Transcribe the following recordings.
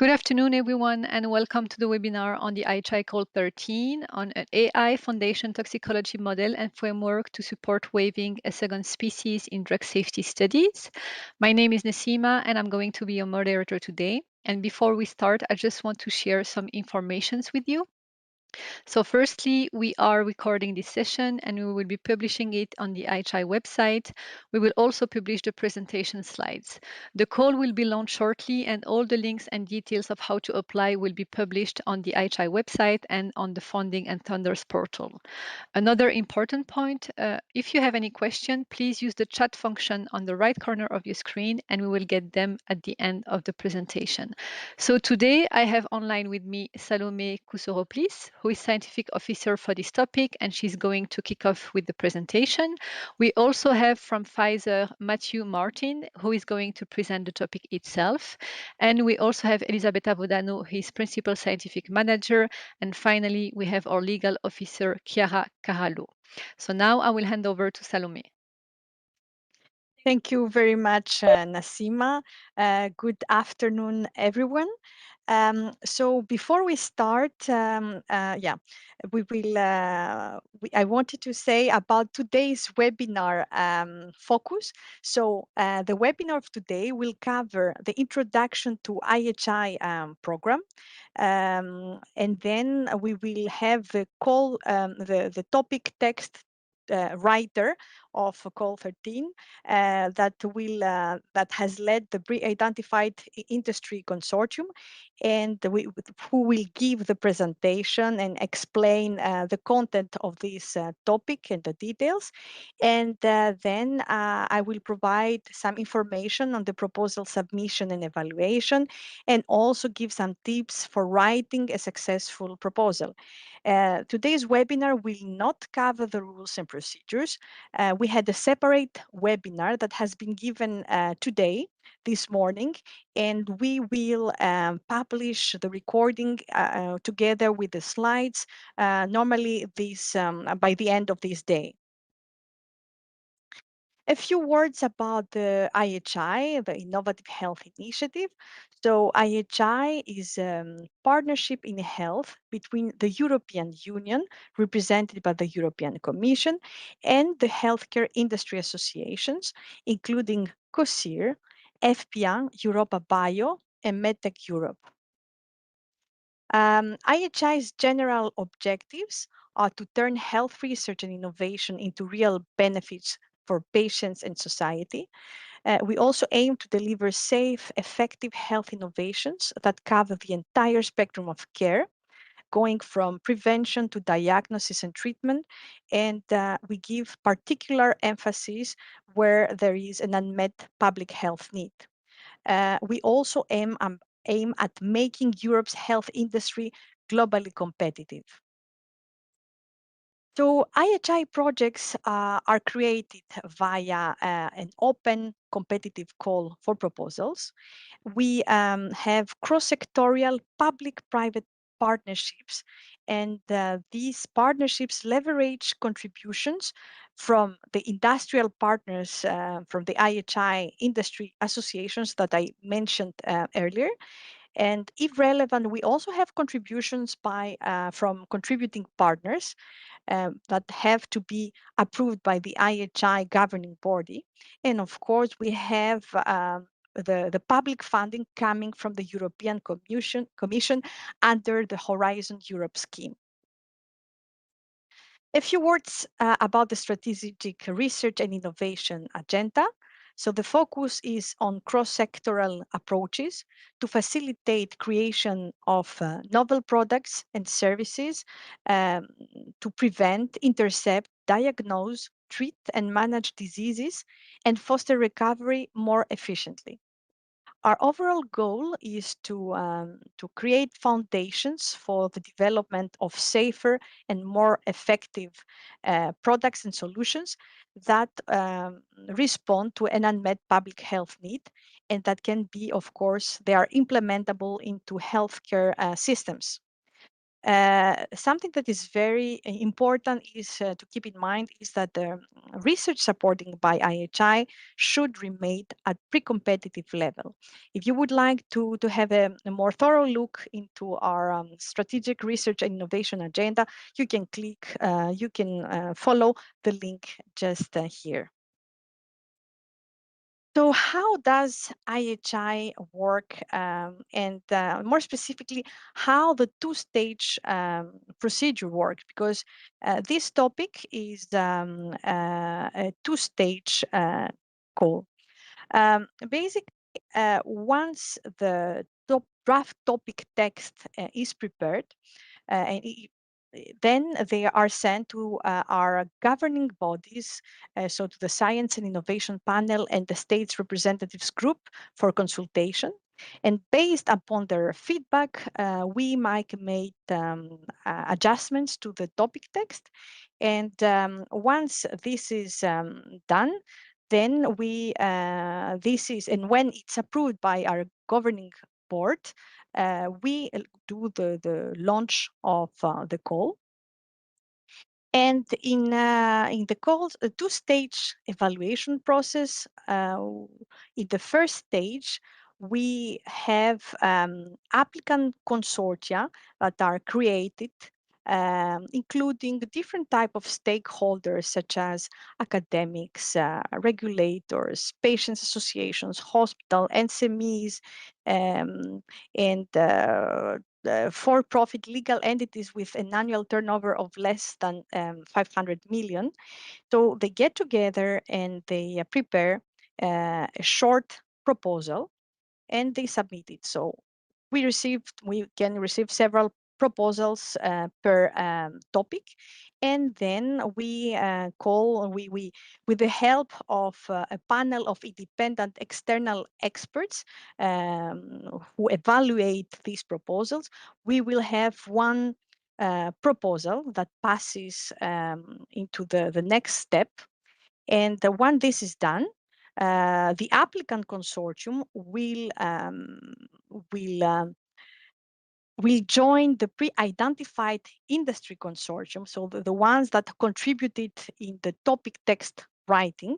Good afternoon, everyone, and welcome to the webinar on the IHI Call 13 on an AI Foundation toxicology model and framework to support waiving a second species in drug safety studies. My name is Nasima, and I'm going to be your moderator today. And before we start, I just want to share some informations with you. So firstly, we are recording this session and we will be publishing it on the IHI website. We will also publish the presentation slides. The call will be launched shortly and all the links and details of how to apply will be published on the IHI website and on the Funding and Thunders portal. Another important point, if you have any question, please use the chat function on the right corner of your screen and we will get them at the end of the presentation. So today I have online with me Salome Koussoropoulos, who is scientific officer for this topic, and she's going to kick off with the presentation. We also have from Pfizer Matthew Martin, who is going to present the topic itself. And we also have Elisabetta Vodano, his principal scientific manager. And finally, we have our legal officer, Chiara Carallo. So now I will hand over to Salome. Thank you very much, Nasima. Good afternoon, everyone. So before we start, we will. I wanted to say about today's webinar focus. So the webinar of today will cover the introduction to IHI program, and then we will have the call, the topic text writer of call 13 that has led the pre-identified industry consortium, and who will give the presentation and explain the content of this topic and the details. And then I will provide some information on the proposal submission and evaluation, and also give some tips for writing a successful proposal. Today's webinar will not cover the rules and procedures. We had a separate webinar that has been given today, this morning, and we will publish the recording together with the slides, normally by the end of this day. A few words about the IHI, the Innovative Health Initiative. So IHI is a partnership in health between the European Union, represented by the European Commission, and the healthcare industry associations, including COSIR, FPA, Europa Bio, and MedTech Europe. IHI's general objectives are to turn health research and innovation into real benefits for patients and society. We also aim to deliver safe, effective health innovations that cover the entire spectrum of care, going from prevention to diagnosis and treatment. And we give particular emphasis where there is an unmet public health need. We also aim at making Europe's health industry globally competitive. So IHI projects are created via an open competitive call for proposals. We have cross-sectorial public-private partnerships, and these partnerships leverage contributions from the industrial partners, from the IHI industry associations that I mentioned earlier. And if relevant, we also have contributions from contributing partners that have to be approved by the IHI governing body. And of course, we have the public funding coming from the European Commission under the Horizon Europe scheme. A few words about the strategic research and innovation agenda. So the focus is on cross-sectoral approaches to facilitate creation of novel products and services, to prevent, intercept, diagnose, treat, and manage diseases, and foster recovery more efficiently. Our overall goal is to create foundations for the development of safer and more effective products and solutions that respond to an unmet public health need, and that can be, of course, they are implementable into healthcare systems. Something that is very important is to keep in mind is that the research supporting by IHI should remain at pre-competitive level. If you would like to have a more thorough look into our strategic research and innovation agenda, you can follow the link just here. So how does IHI work, and more specifically, how the two-stage procedure works? Because this topic is a two-stage call. Basically, once the draft topic text is prepared, and then they are sent to our governing bodies, so to the Science and Innovation Panel and the States Representatives Group for consultation. And based upon their feedback, we might make adjustments to the topic text. And once this is done, then and when it's approved by our governing board, we do the launch of the call. And in the calls, a two-stage evaluation process. In the first stage, we have applicant consortia that are created, including different type of stakeholders such as academics, regulators, patients associations, hospital, SMEs, and for-profit legal entities with an annual turnover of less than 500 million. So they get together and they prepare a short proposal and they submit it. So we can receive several proposals per topic, and then we with the help of a panel of independent external experts who evaluate these proposals, we will have one proposal that passes into the next step. And when this is done, the applicant consortium will um, will join the pre-identified industry consortium, so the ones that contributed in the topic text writing,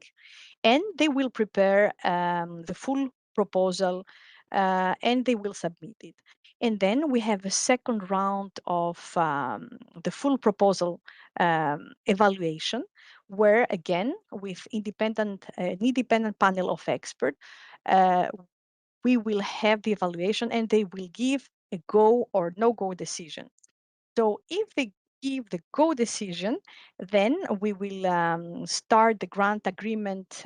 and they will prepare the full proposal and they will submit it. And then we have a second round of the full proposal evaluation, where again, with an independent panel of experts, uh, we will have the evaluation and they will give a go or no go decision. So if they give the go decision, then we will start the grant agreement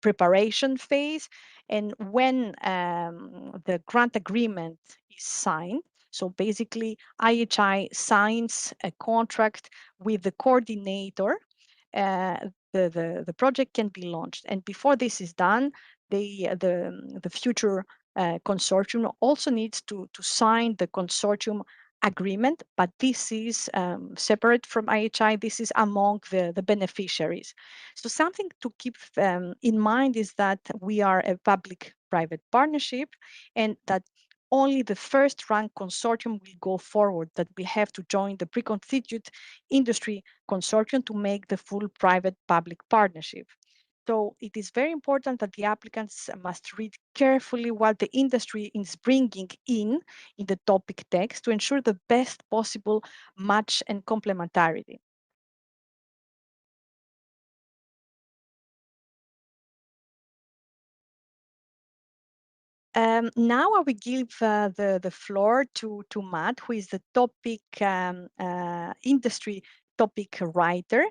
preparation phase. And when the grant agreement is signed, so basically IHI signs a contract with the coordinator, the project can be launched. And before this is done, the future consortium also needs to sign the consortium agreement, but this is separate from IHI. This is among the beneficiaries. So something to keep in mind is that we are a public-private partnership, and that only the first rank consortium will go forward, that we have to join the pre-constituted industry consortium to make the full private-public partnership. So it is very important that the applicants must read carefully what the industry is bringing in the topic text to ensure the best possible match and complementarity. Now I will give the floor to Matt, who is the topic industry topic writer,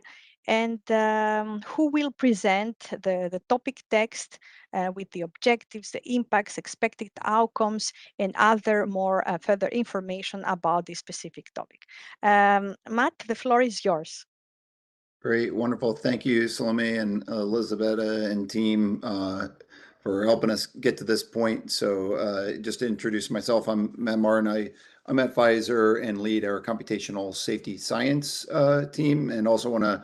and who will present the topic text with the objectives, the impacts, expected outcomes, and other more further information about this specific topic. Matt, the floor is yours. Great, wonderful. Thank you, Salome and Elisabetta and team for helping us get to this point. So just to introduce myself, I'm Matt Martin. I'm at Pfizer and lead our computational safety science team, and also want to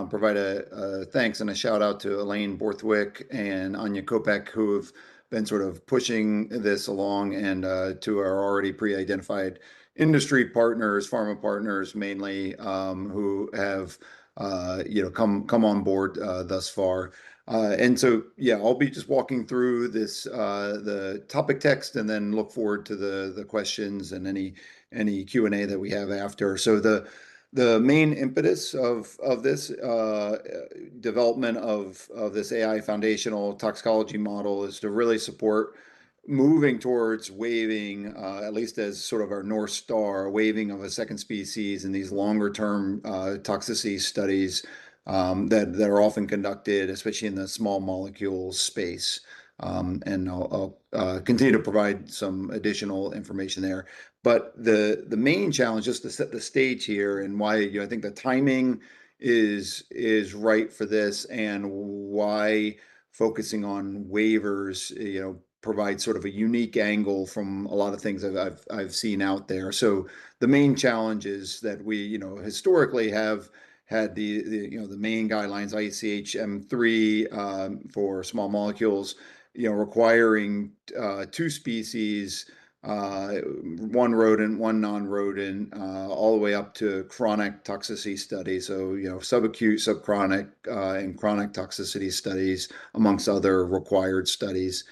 provide a thanks and a shout out to Elaine Borthwick and Anya Kopek, who have been sort of pushing this along, and to our already pre-identified industry partners, pharma partners mainly, who have come on board thus far. And so, yeah, I'll be just walking through this the topic text, and then look forward to the questions and any Q&A that we have after. So the main impetus of this development of this AI foundational toxicology model is to really support moving towards waiving, at least as sort of our North Star, waiving of a second species in these longer term toxicity studies that are often conducted, especially in the small molecule space. And I'll continue to provide some additional information there. But the main challenge, just to set the stage here, and why I think the timing is right for this, and why focusing on waivers, provide sort of a unique angle from a lot of things that I've seen out there. So the main challenge is that we, historically have had the main guidelines, ICH M3 for small molecules, requiring two species, one rodent, one non-rodent, all the way up to chronic toxicity studies. So, subacute, subchronic, and chronic toxicity studies, amongst other required studies.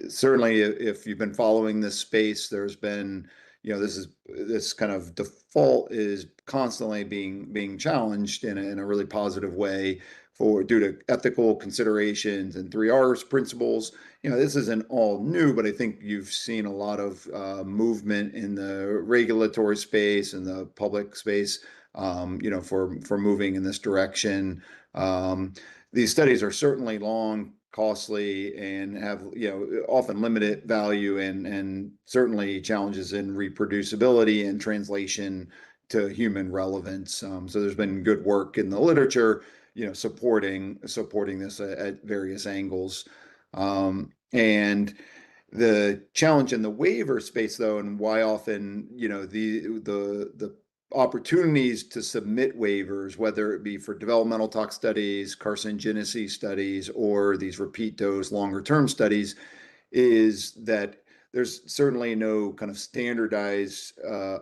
Certainly, if you've been following this space, there's been, this kind of default is constantly being challenged in a really positive way due to ethical considerations and 3Rs principles. This isn't all new, but I think you've seen a lot of movement in the regulatory space and the public space, for moving in this direction. These studies are certainly long, costly, and have, often limited value, and certainly challenges in reproducibility and translation to human relevance. So there's been good work in the literature, supporting this at various angles. And the challenge in the waiver space, though, and why often, the opportunities to submit waivers, whether it be for developmental tox studies, carcinogenicity studies, or these repeat dose longer term studies, is that there's certainly no kind of standardized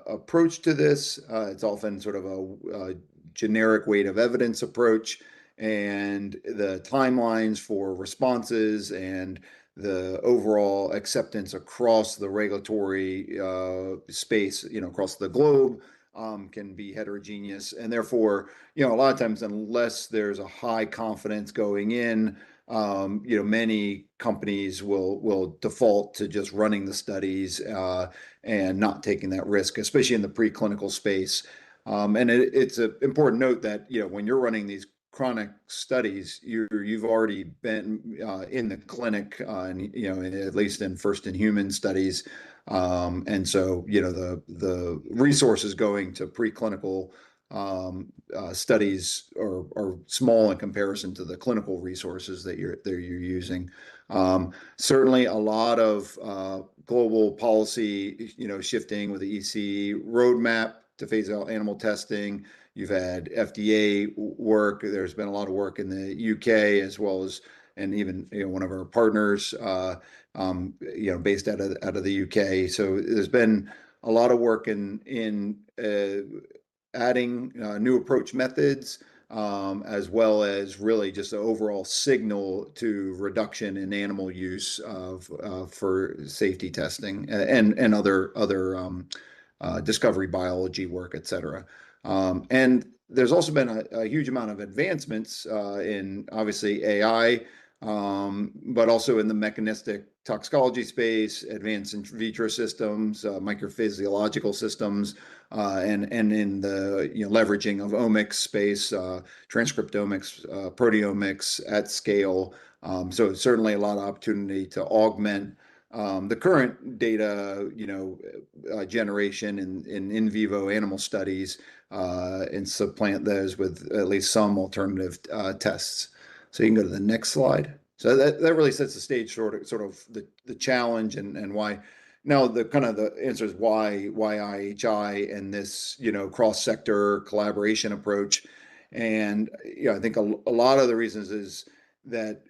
approach to this. It's often sort of a generic weight of evidence approach, and the timelines for responses and the overall acceptance across the regulatory space, across the globe, can be heterogeneous. And therefore, a lot of times, unless there's a high confidence going in, many companies will default to just running the studies and not taking that risk, especially in the preclinical space. And it's an important note that, when you're running these chronic studies, you've already been in the clinic, and at least in first in human studies, and so the resources going to preclinical studies are small in comparison to the clinical resources that you're using. Certainly, a lot of global policy, shifting with the EC roadmap to phase out animal testing. You've had FDA work. There's been a lot of work in the UK, as well as, and even one of our partners, based out of the UK. So there's been a lot of work in adding new approach methods, as well as really just the overall signal to reduction in animal use for safety testing, and other discovery biology work, et cetera. And there's also been a huge amount of advancements in, obviously, AI, but also in the mechanistic toxicology space, advanced in vitro systems, microphysiological systems, and in the leveraging of omics space, transcriptomics, proteomics at scale. So certainly a lot of opportunity to augment the current data, generation in vivo animal studies, and supplant those with at least some alternative tests. So you can go to the next slide. So that really sets the stage, sort of the challenge, and why. Now the kind of the answer is why IHI and this cross-sector collaboration approach. And I think a lot of the reasons is that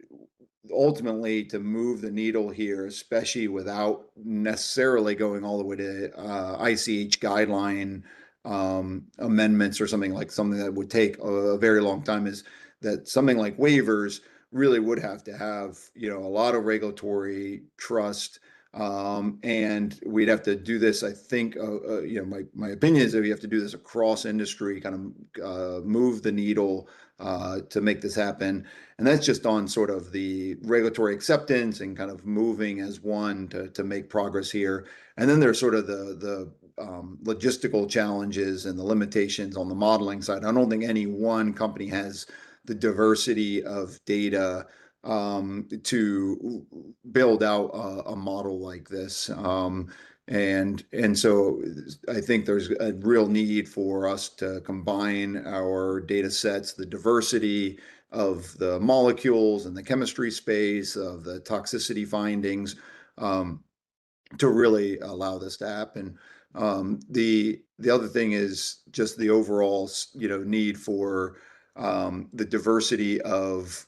ultimately to move the needle here, especially without necessarily going all the way to ICH guideline amendments or something that would take a very long time, is that something like waivers really would have to have, a lot of regulatory trust. And we'd have to do this, I think, my opinion is that we have to do this across industry, kind of move the needle to make this happen. And that's just on sort of the regulatory acceptance and kind of moving as one to make progress here. And then there's sort of the logistical challenges and the limitations on the modeling side. I don't think any one company has the diversity of data to build out a model like this. And so I think there's a real need for us to combine our data sets, the diversity of the molecules and the chemistry space, of the toxicity findings, to really allow this to happen. The other thing is just the overall, need for the diversity of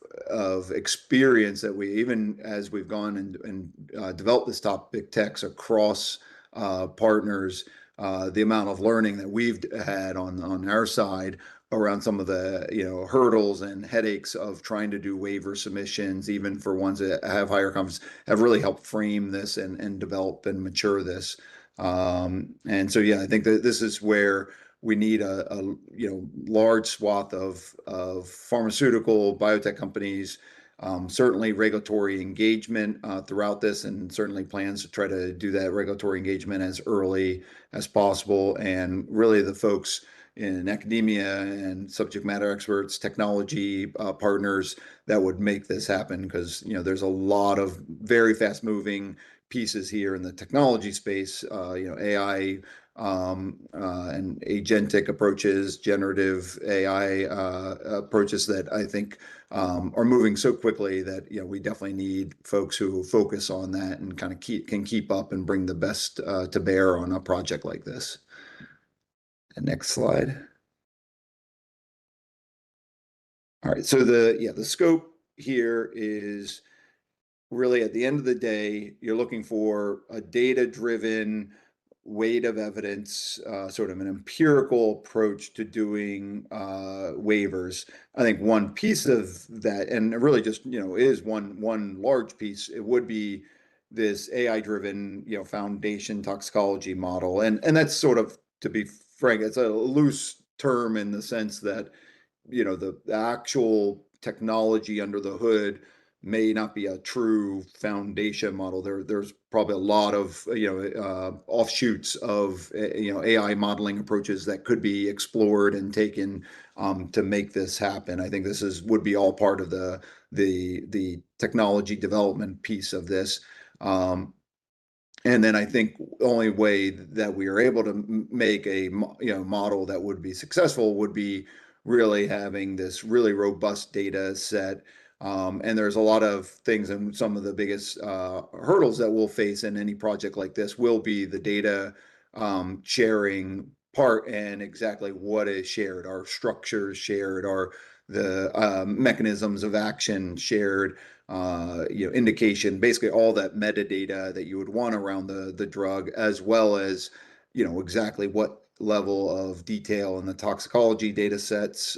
experience that we, even as we've gone and developed this topic text across partners, the amount of learning that we've had on our side around some of the hurdles and headaches of trying to do waiver submissions, even for ones that have higher confidence, have really helped frame this and develop and mature this. And so, yeah, I think that this is where we need a large swath of pharmaceutical biotech companies, certainly regulatory engagement throughout this, and certainly plans to try to do that regulatory engagement as early as possible. And really the folks in academia and subject matter experts, technology partners that would make this happen, because there's a lot of very fast moving pieces here in the technology space, AI and agentic approaches, generative AI approaches that I think are moving so quickly that we definitely need folks who focus on that and kind of can keep up and bring the best to bear on a project like this. And next slide. All right, so the scope here is really, at the end of the day, you're looking for a data-driven weight of evidence, sort of an empirical approach to doing waivers. I think one piece of that, and it really just is one large piece, it would be this AI-driven foundation toxicology model, and that's sort of, to be frank, it's a loose term in the sense that the actual technology under the hood may not be a true foundation model. There's probably a lot of offshoots of AI modeling approaches that could be explored and taken to make this happen. I think this would be all part of the technology development piece of this. And then I think the only way that we are able to make a model that would be successful would be really having this really robust data set. And there's a lot of things, and some of the biggest hurdles that we'll face in any project like this will be the data sharing part, and exactly what is shared. Are structures shared? Are the mechanisms of action shared? Indication, basically all that metadata that you would want around the drug, as well as exactly what level of detail in the toxicology data sets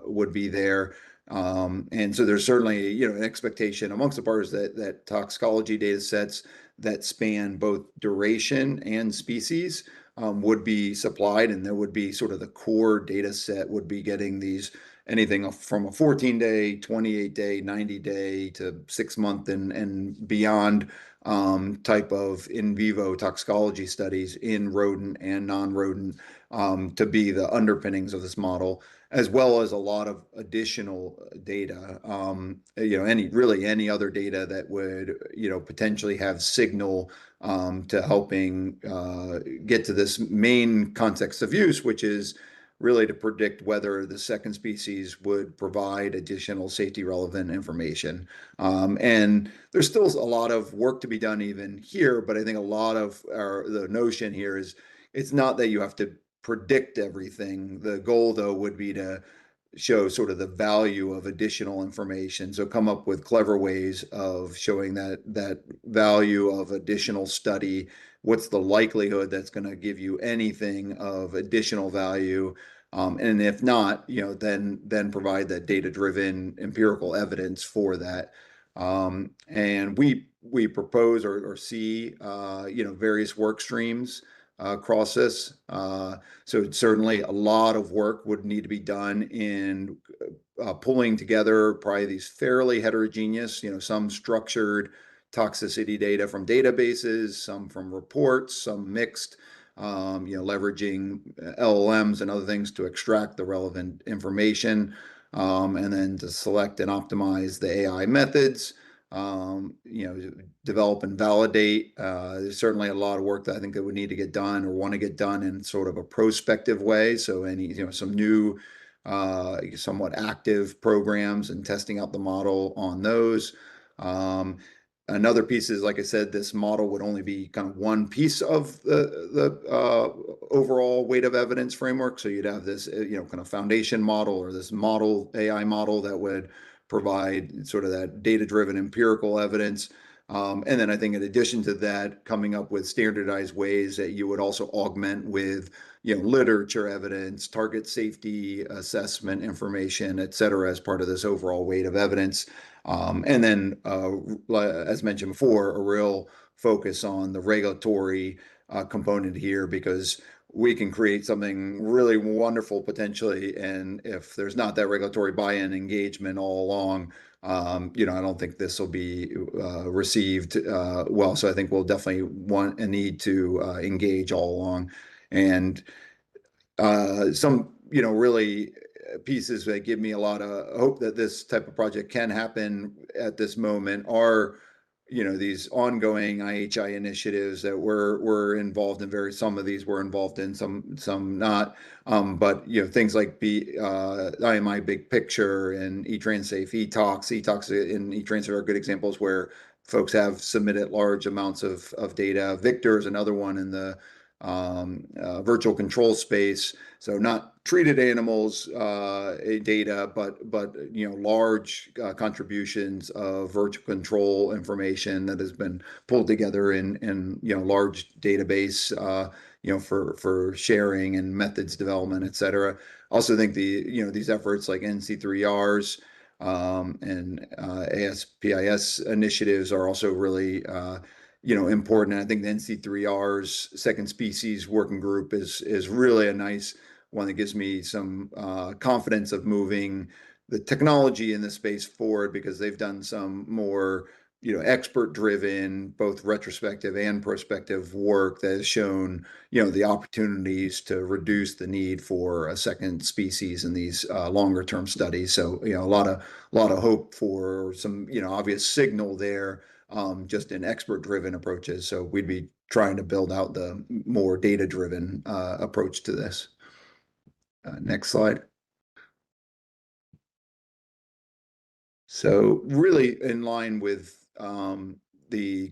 would be there. And so there's certainly an expectation amongst the parties that toxicology data sets that span both duration and species would be supplied, and there would be sort of the core data set would be getting these anything from a 14-day, 28-day, 90-day to 6-month and beyond type of in vivo toxicology studies in rodent and non-rodent to be the underpinnings of this model, as well as a lot of additional data. Any other data that would potentially have signal to helping get to this main context of use, which is really to predict whether the second species would provide additional safety relevant information. And there's still a lot of work to be done even here, but I think a lot of the notion here is it's not that you have to predict everything. The goal, though, would be to show sort of the value of additional information. So come up with clever ways of showing that value of additional study. What's the likelihood that's going to give you anything of additional value? And if not, then provide that data-driven empirical evidence for that. And we propose or see various work streams across this. So certainly a lot of work would need to be done in pulling together probably these fairly heterogeneous, some structured toxicity data from databases, some from reports, some mixed, leveraging LLMs and other things to extract the relevant information, and then to select and optimize the AI methods, develop and validate. There's certainly a lot of work that I think that would need to get done or want to get done in sort of a prospective way. So some new, somewhat active programs and testing out the model on those. Another piece is, like I said, this model would only be kind of one piece of the overall weight of evidence framework. So you'd have this, kind of foundation model or this model AI model that would provide sort of that data-driven empirical evidence. And then I think in addition to that, coming up with standardized ways that you would also augment with, literature evidence, target safety assessment information, et cetera, as part of this overall weight of evidence. And then, as mentioned before, a real focus on the regulatory component here, because we can create something really wonderful potentially. And if there's not that regulatory buy-in engagement all along, I don't think this will be received well. So I think we'll definitely want and need to engage all along. And some, really pieces that give me a lot of hope that this type of project can happen at this moment are, these ongoing IHI initiatives that we're involved in. Some of these we're involved in, some not. But things like IMI Big Picture and eTranssafe, eTox and eTransfer are good examples where folks have submitted large amounts of data. Victor is another one in the virtual control space. So not treated animals data, but large contributions of virtual control information that has been pulled together in large database for sharing and methods development, et cetera. Also think these efforts like NC3Rs and ASPIS initiatives are also really important. And I think the NC3R's second species working group is really a nice one that gives me some confidence of moving the technology in this space forward, because they've done some more expert-driven, both retrospective and prospective work that has shown the opportunities to reduce the need for a second species in these longer-term studies. So a lot of hope for some obvious signal there, just in expert-driven approaches. So we'd be trying to build out the more data-driven approach to this. Next slide. So really in line with the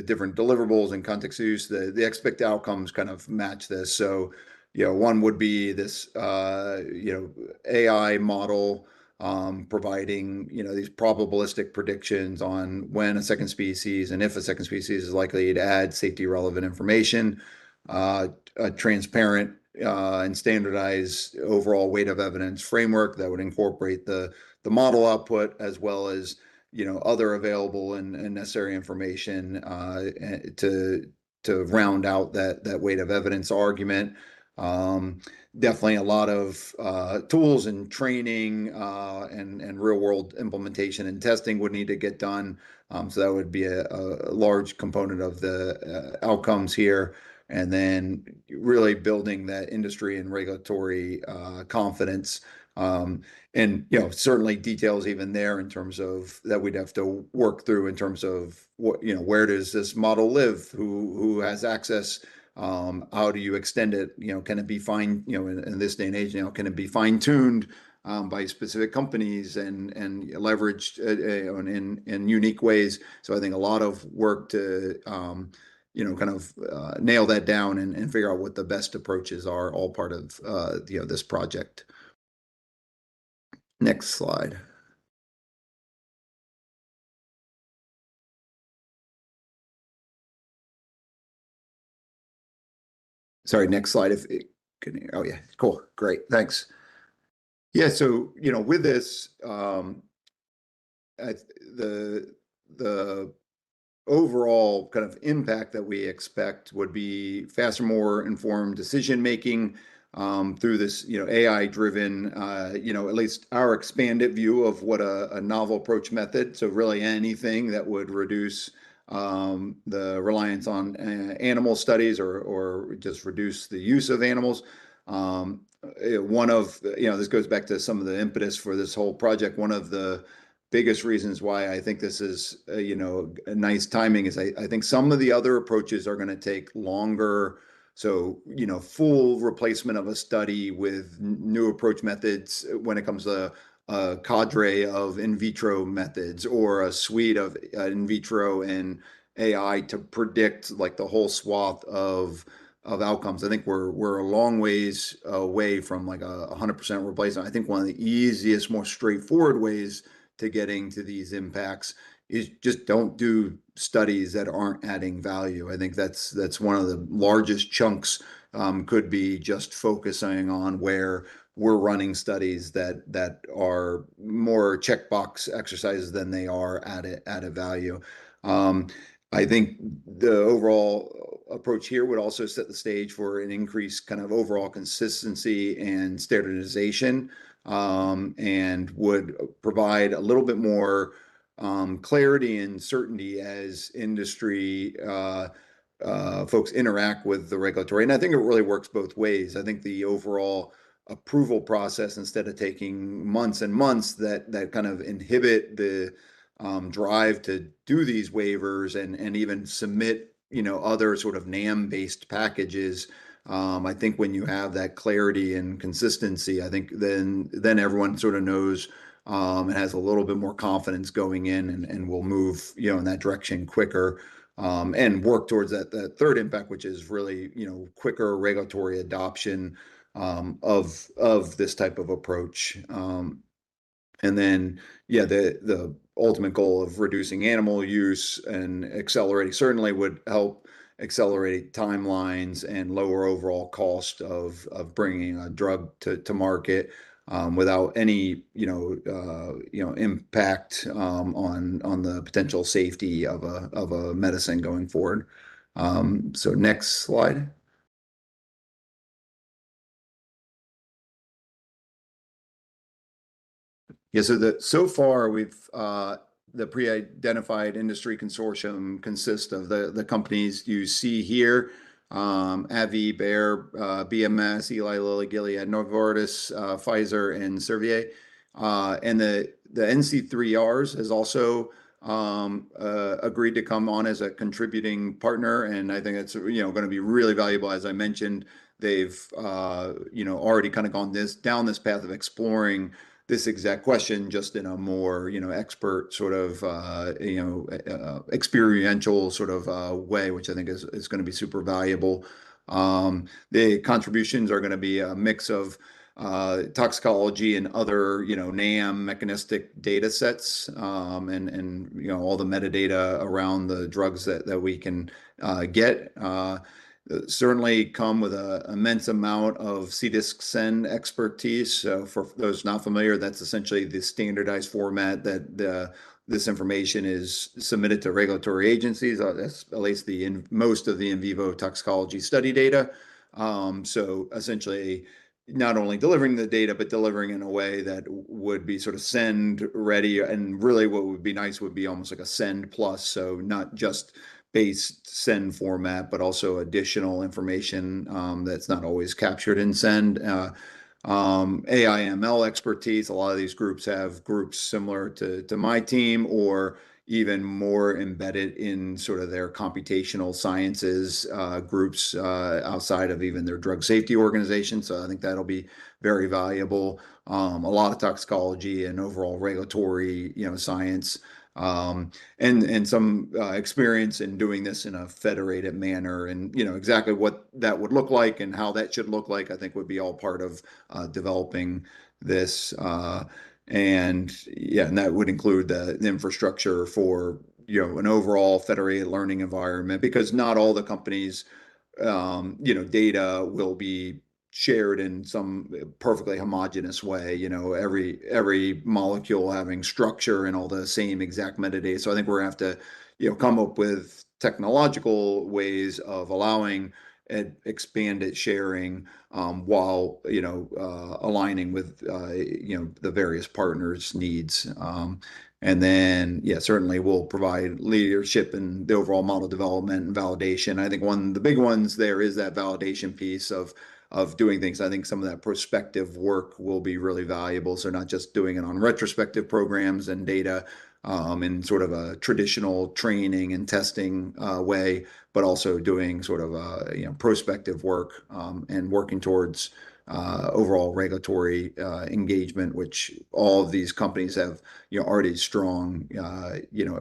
different deliverables and context use, the expected outcomes kind of match this. So one would be this AI model providing these probabilistic predictions on when a second species and if a second species is likely to add safety relevant information, a transparent and standardized overall weight of evidence framework that would incorporate the model output as well as other available and necessary information to round out that weight of evidence argument. Definitely a lot of tools and training and real world implementation and testing would need to get done. So that would be a large component of the outcomes here. And then really building that industry and regulatory confidence. And certainly details even there in terms of that we'd have to work through in terms of what where does this model live, who has access, how do you extend it, can it be fine, in this day and age, can it be fine-tuned by specific companies and leveraged in unique ways. So I think a lot of work to kind of nail that down and figure out what the best approaches are, all part of this project. Next slide. Sorry, next slide. If it can, oh yeah, cool, great, thanks. Yeah, so with this, the the overall kind of impact that we expect would be faster, more informed decision making through this, AI driven, at least our expanded view of what a novel approach method. So really anything that would reduce the reliance on animal studies or just reduce the use of animals. One of, this goes back to some of the impetus for this whole project. One of the biggest reasons why I think this is, a nice timing is I think some of the other approaches are going to take longer. So, full replacement of a study with new approach methods when it comes to a cadre of in vitro methods or a suite of in vitro and AI to predict like the whole swath of outcomes. I think we're a long ways away from like a 100% replacement. I think one of the easiest, more straightforward ways to getting to these impacts is just don't do studies that aren't adding value. I think that's one of the largest chunks, could be just focusing on where we're running studies that are more checkbox exercises than they are added value. Um, I think the overall approach here would also set the stage for an increased kind of overall consistency and standardization, and would provide a little bit more clarity and certainty as industry folks interact with the regulatory. And I think it really works both ways. I think the overall approval process, instead of taking months and months that kind of inhibit the drive to do these waivers and even submit, other sort of NAM-based packages. I think when you have that clarity and consistency, I think then everyone sort of knows, and has a little bit more confidence going in and will move, in that direction quicker, and work towards that third impact, which is really, quicker regulatory adoption of this type of approach. And then, yeah, the ultimate goal of reducing animal use and accelerating certainly would help accelerate timelines and lower overall cost of bringing a drug to market, without any, impact on the potential safety of a medicine going forward. So next slide. Yeah, so far we've the pre-identified industry consortium consists of the companies you see here, AbbVie, Bayer, BMS, Eli Lilly, Gilead, Novartis, Pfizer, and Servier. And the NC3Rs has also agreed to come on as a contributing partner, and I think it's going to be really valuable. As I mentioned, they've already kind of gone down this path of exploring this exact question just in a more, expert sort of, experiential sort of way, which I think is going to be super valuable. The contributions are going to be a mix of toxicology and other, NAM mechanistic data sets, and all the metadata around the drugs that we can get. Certainly come with an immense amount of cDisc-SEND expertise. So for those not familiar, that's essentially the standardized format that this information is submitted to regulatory agencies. That's at least most of the in vivo toxicology study data. So essentially, not only delivering the data, but delivering in a way that would be sort of send ready. And really, what would be nice would be almost like a send plus. So not just base send format, but also additional information that's not always captured in send. AI/ML expertise. A lot of these groups have groups similar to my team, or even more embedded in sort of their computational sciences groups outside of even their drug safety organization. So I think that'll be very valuable. A lot of toxicology and overall regulatory, science, and some experience in doing this in a federated manner, and exactly what that would look like and how that should look like, I think would be all part of developing this. And yeah, and that would include the infrastructure for, an overall federated learning environment, because not all the companies, data will be shared in some perfectly homogeneous way, every molecule having structure and all the same exact metadata. So I think we're gonna have to, come up with technological ways of allowing expanded sharing, while, aligning with, the various partners' needs. And then, yeah, certainly we'll provide leadership in the overall model development and validation. I think one of the big ones there is that validation piece of doing things. I think some of that prospective work will be really valuable. So not just doing it on retrospective programs and data, in sort of a traditional training and testing way, but also doing sort of prospective work, and working towards overall regulatory engagement, which all of these companies have, already strong,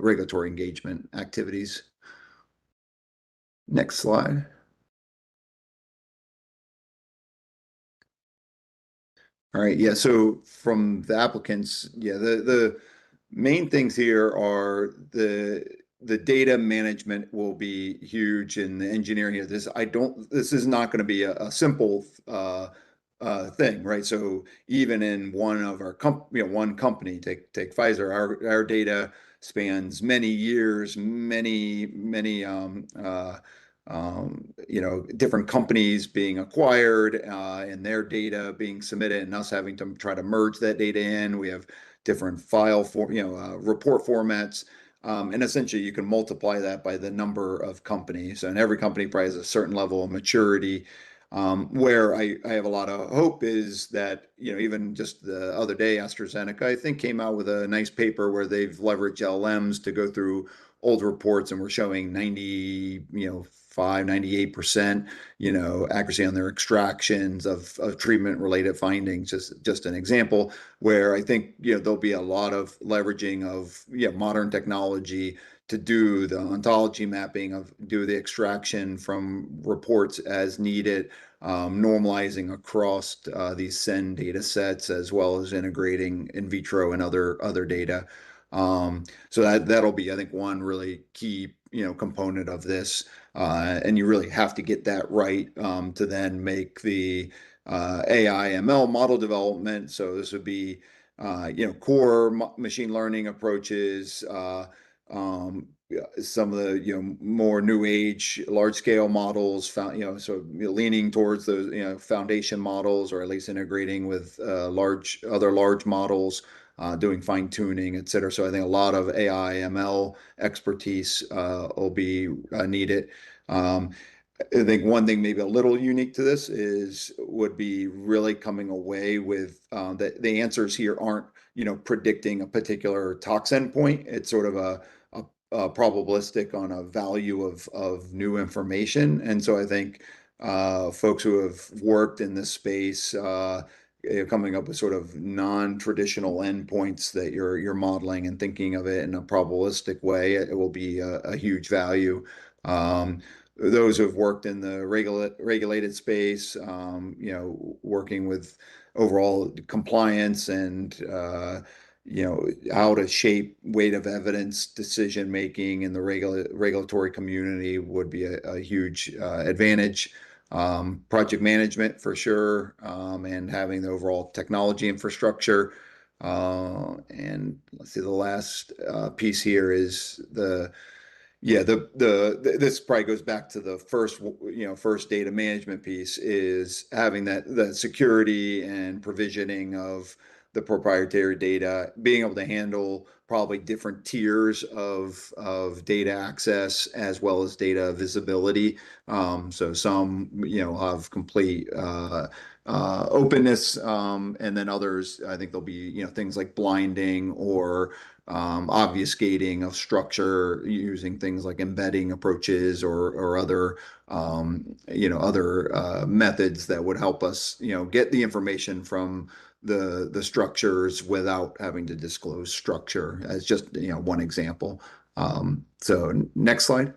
regulatory engagement activities. Next slide. All right. Yeah. So from the applicants, yeah, the main things here are the data management will be huge, in the engineering here. This is not going to be a simple thing, right? So even in one of our one company, take Pfizer, our data spans many years, many different companies being acquired, and their data being submitted, and us having to try to merge that data in. We have different report formats. And essentially, you can multiply that by the number of companies, and every company probably has a certain level of maturity. Where I have a lot of hope is that, even just the other day, AstraZeneca, I think, came out with a nice paper where they've leveraged LLMs to go through old reports, and we're showing 98%, accuracy on their extractions of treatment related findings. Just an example where I think, there'll be a lot of leveraging of, modern technology to do the ontology mapping, of do the extraction from reports as needed, normalizing across these SEN data sets, as well as integrating in vitro and other data. So that'll be, I think, one really key, component of this. And you really have to get that right, to then make the AI ML model development. So this would be, core machine learning approaches, yeah, some of the, more new age large scale models, found, so, leaning towards those, foundation models, or at least integrating with other large models, doing fine tuning, et cetera. So I think a lot of AI ML expertise will be needed. I think one thing maybe a little unique to this would be really coming away with, the answers here aren't, predicting a particular tox endpoint. It's sort of a probabilistic on a value of new information. And so I think folks who have worked in this space, coming up with sort of non-traditional endpoints that you're modeling and thinking of it in a probabilistic way, it will be a huge value. Those who have worked in the regulated space, working with overall compliance and, how to shape weight of evidence decision making in the regulatory community would be a huge advantage. Project management for sure, and having the overall technology infrastructure. And let's see, the last piece here is this probably goes back to the first data management piece, is having the security and provisioning of the proprietary data, being able to handle probably different tiers of data access as well as data visibility. So some, have complete openness, and then others, I think there'll be, things like blinding or obfuscating of structure using things like embedding approaches, or other, methods that would help us, get the information from the structures without having to disclose structure, as just, one example. So next slide.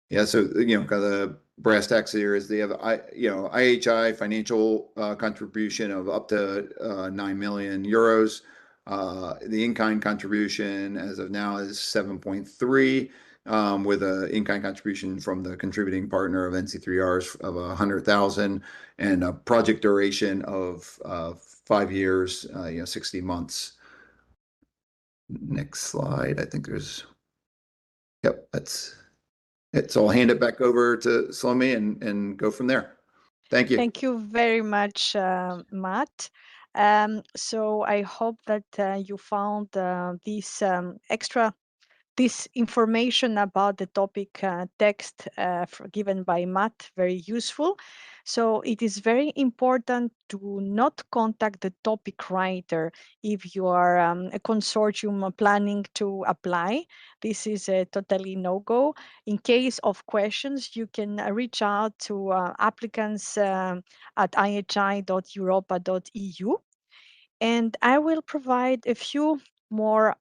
Yeah, so, kind of brass tacks here is they have IHI financial contribution of up to 9 million euros. The in-kind contribution as of now is 7.3, with an in-kind contribution from the contributing partner of NC3Rs of 100,000, and a project duration of 5 years, 60 months. Next slide. I think yep, that's it. So I'll hand it back over to Salome and go from there. Thank you. Thank you very much, Matt. So I hope that you found this information about the topic text given by Matt very useful. So it is very important to not contact the topic writer if you are a consortium planning to apply. This is a totally no-go. In case of questions, you can reach out to applicants at ihi.europa.eu. And I will provide a few more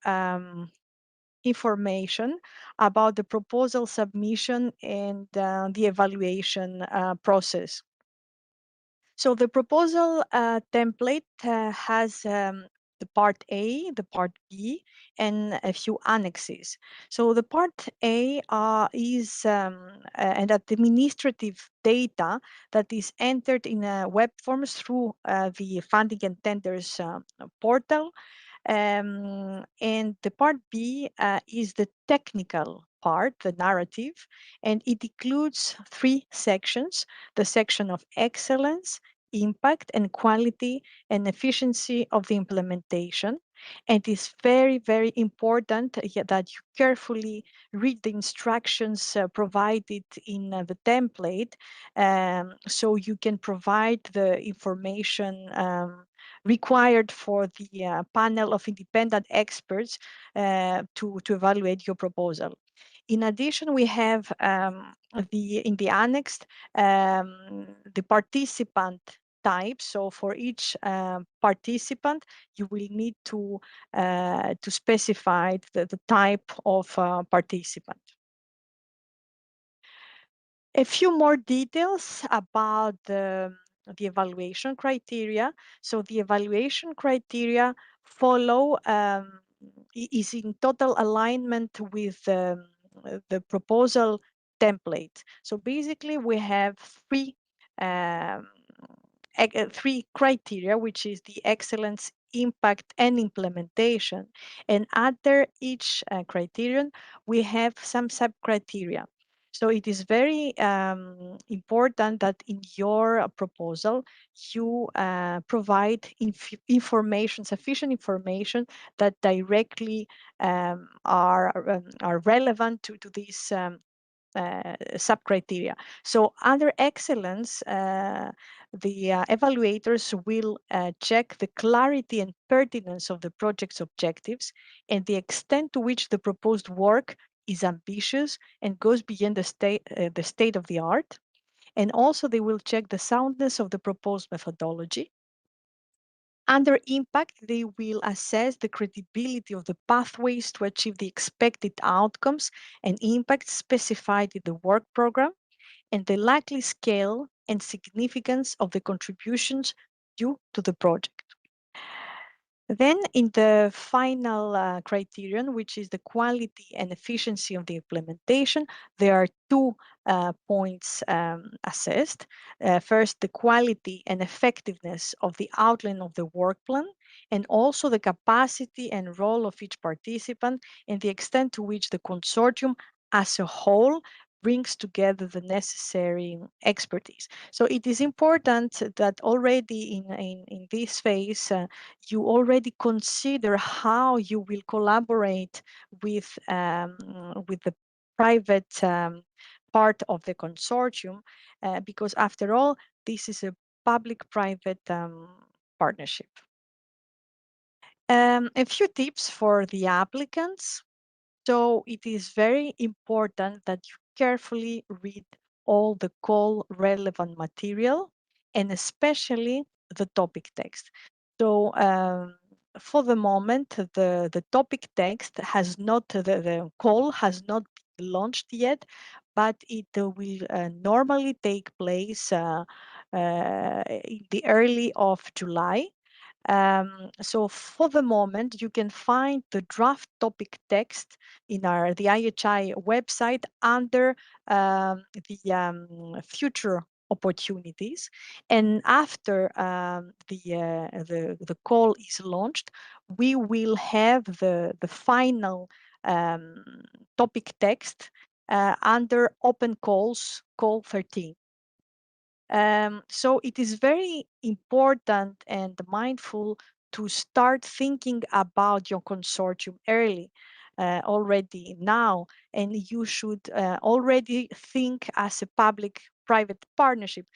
information about the proposal submission and the evaluation process. So the proposal template has the part A, the part B, and a few annexes. So the part A is an administrative data that is entered in web forms through the funding and tenders portal. And the part B is the technical part, the narrative, and it includes 3 sections: the section of excellence, impact and quality and efficiency of the implementation. And it's very, very important that you carefully read the instructions provided in the template, so you can provide the information required for the panel of independent experts to evaluate your proposal. In addition, we have in the annex the participant type. So for each participant, you will need to specify the type of participant. A few more details about the evaluation criteria. So the evaluation criteria follow is in total alignment with the proposal template. So basically, we have three criteria, which is the excellence, impact, and implementation. And under each criterion, we have some sub-criteria. So it is very important that in your proposal, you provide sufficient information that directly are relevant to these sub-criteria. So under excellence, the evaluators will check the clarity and pertinence of the project's objectives and the extent to which the proposed work is ambitious and goes beyond the state of the art. And also they will check the soundness of the proposed methodology. Under impact, they will assess the credibility of the pathways to achieve the expected outcomes and impacts specified in the work program, and the likely scale and significance of the contributions due to the project. Then in the final criterion, which is the quality and efficiency of the implementation, there are 2 points assessed. First, the quality and effectiveness of the outline of the work plan, and also the capacity and role of each participant and the extent to which the consortium as a whole brings together the necessary expertise. So it is important that already in this phase, you already consider how you will collaborate with the private part of the consortium, because after all, this is a public-private partnership. A few tips for the applicants. So it is very important that you carefully read all the call relevant material and especially the topic text. So for the moment, the topic text has not, the call has not launched yet, but it will normally take place in the early of July. So for the moment, you can find the draft topic text in the IHI website under the future opportunities. And after the call is launched, we will have the final topic text under open calls, call 13. So it is very important and mindful to start thinking about your consortium early, already now, and you should already think as a public-private partnership.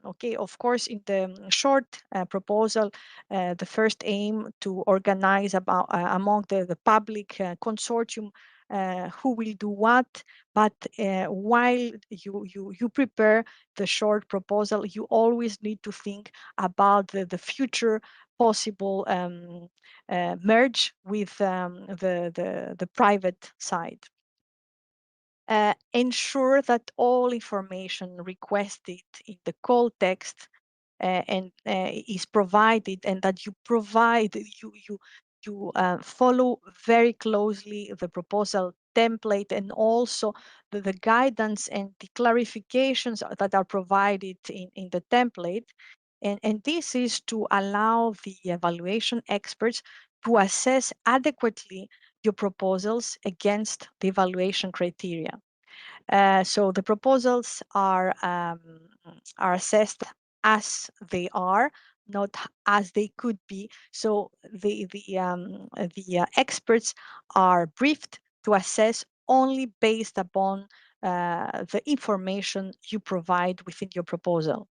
Okay, of course, in the short proposal, the first aim to organize about among the public consortium who will do what, but while you prepare the short proposal, you always need to think about the future possible merge with the private side. Ensure that all information requested in the call text and is provided, and that you provide you follow very closely the proposal template, and also the guidance and the clarifications that are provided in the template. And this is to allow the evaluation experts to assess adequately your proposals against the evaluation criteria. So the proposals are assessed as they are, not as they could be. So the experts are briefed to assess only based upon the information you provide within your proposal.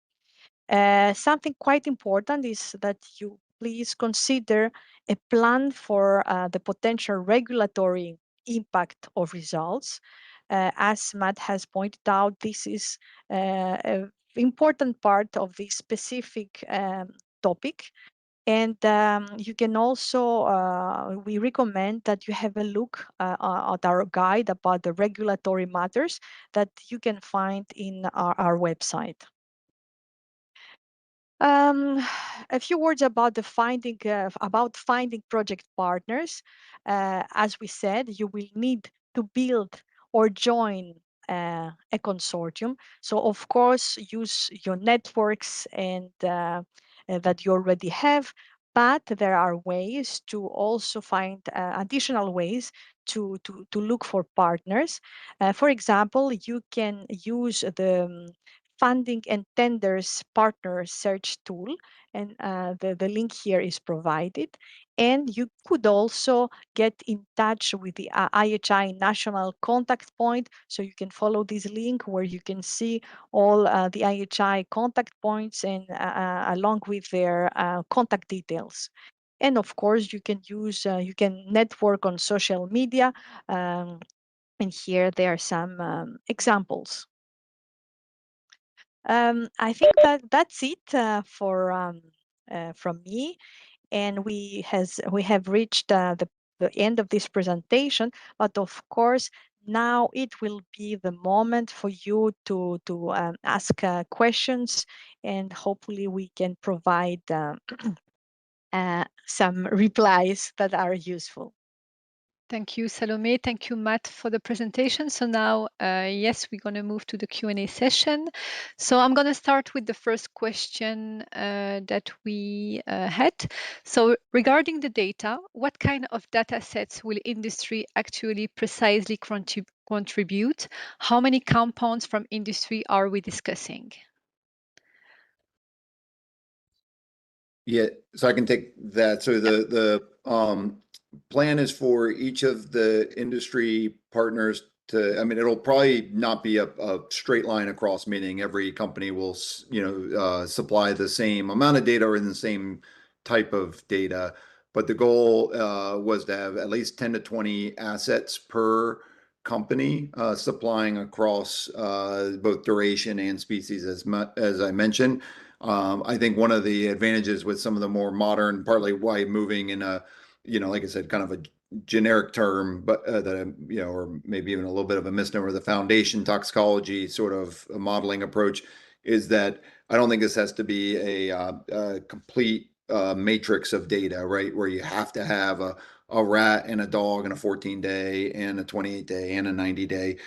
Something quite important is that you please consider a plan for the potential regulatory impact of results. As Matt has pointed out, this is an important part of the specific topic. And you can also, we recommend that you have a look at our guide about the regulatory matters that you can find in our website. Um, a few words about the finding project partners. As we said, you will need to build or join a consortium. So of course, use your networks and that you already have. But there are ways to also find additional ways to look for partners. For example, you can use the funding and tenders partner search tool, and the link here is provided. And you could also get in touch with the IHI national contact point, so you can follow this link where you can see all the IHI contact points and along with their contact details. And of course, you can use you can network on social media, and here there are some examples. I think that that's it from me, and we have reached the end of this presentation. But of course, now it will be the moment for you to ask questions, and hopefully we can provide some replies that are useful. Thank you, Salome. Thank you, Matt, for the presentation. So now, yes, we're going to move to the Q&A session. So I'm going to start with the first question that we had. So regarding the data, what kind of data sets will industry actually precisely contribute? How many compounds from industry are we discussing? Yeah, so I can take that. So the plan is for each of the industry partners to, I mean, it'll probably not be a straight line across, meaning every company will, supply the same amount of data or in the same type of data. But the goal was to have at least 10 to 20 assets per company supplying across both duration and species, as I mentioned. I think one of the advantages with some of the more modern, partly why moving in a, like I said, kind of a generic term, but that or maybe even a little bit of a misnomer, the foundation toxicology sort of modeling approach is that I don't think this has to be a complete matrix of data, right? Where you have to have a rat and a dog and a 14-day and a 28-day and a 90-day.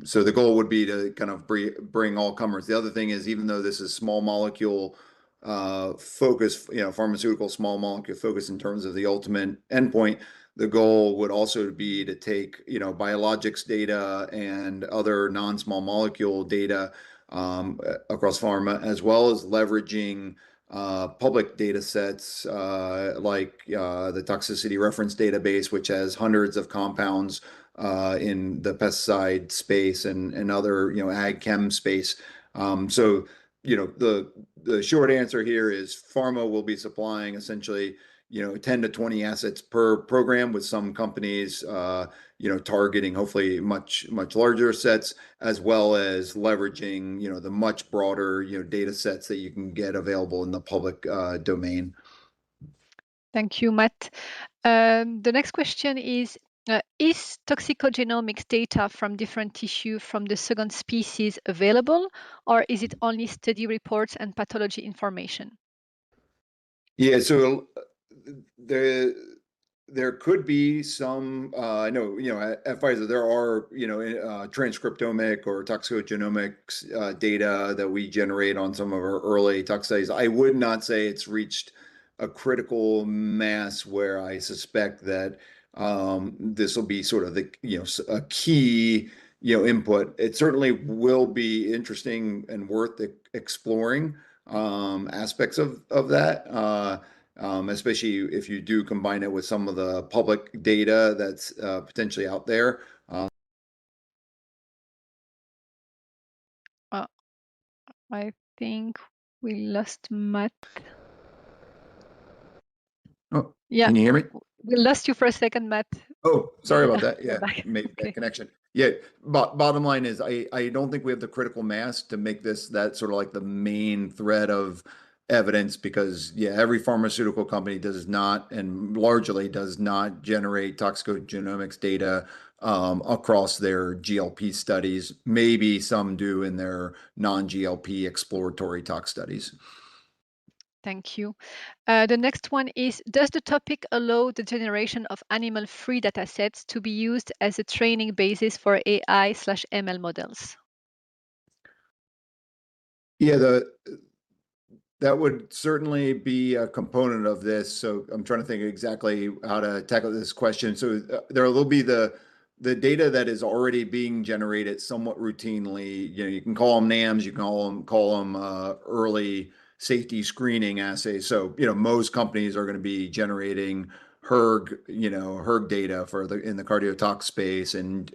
So the goal would be to kind of bring all comers. The other thing is, even though this is small molecule focus, pharmaceutical small molecule focus in terms of the ultimate endpoint, the goal would also be to take, biologics data and other non-small molecule data across pharma, as well as leveraging public data sets like the toxicity reference database, which has hundreds of compounds in the pesticide space and other, ag chem space. So, the short answer here is pharma will be supplying essentially 10 to 20 assets per program, with some companies targeting hopefully much larger sets, as well as leveraging the much broader data sets that you can get available in the public domain. Thank you, Matt. The next question is toxicogenomics data from different tissue from the second species available, or is it only study reports and pathology information? Yeah, so there could be some, I know, at Pfizer, there are, transcriptomic or toxicogenomics data that we generate on some of our early tox studies. I would not say it's reached a critical mass where I suspect that this will be sort of the, a key, input. It certainly will be interesting and worth exploring aspects of that. Especially if you do combine it with some of the public data that's potentially out there. I think we lost Matt. Oh, Yeah, can you hear me? we lost you for a second, Matt. Oh, sorry about Yeah, that. you're Yeah, back. maybe Okay. bad connection. Yeah, but bottom line is I don't think we have the critical mass to make this that sort of like the main thread of evidence, because yeah, every pharmaceutical company does not, and largely does not, generate toxicogenomics data across their GLP studies. Maybe some do in their non-GLP exploratory tox studies. Thank you. The next one is, does the topic allow the generation of animal-free datasets to be used as a training basis for AI/ML models? Yeah, that would certainly be a component of this. So I'm trying to think exactly how to tackle this question. So there will be the data that is already being generated somewhat routinely. You can call them NAMs, you can call them early safety screening assays. So most companies are going to be generating hERG data in the cardiotox space, and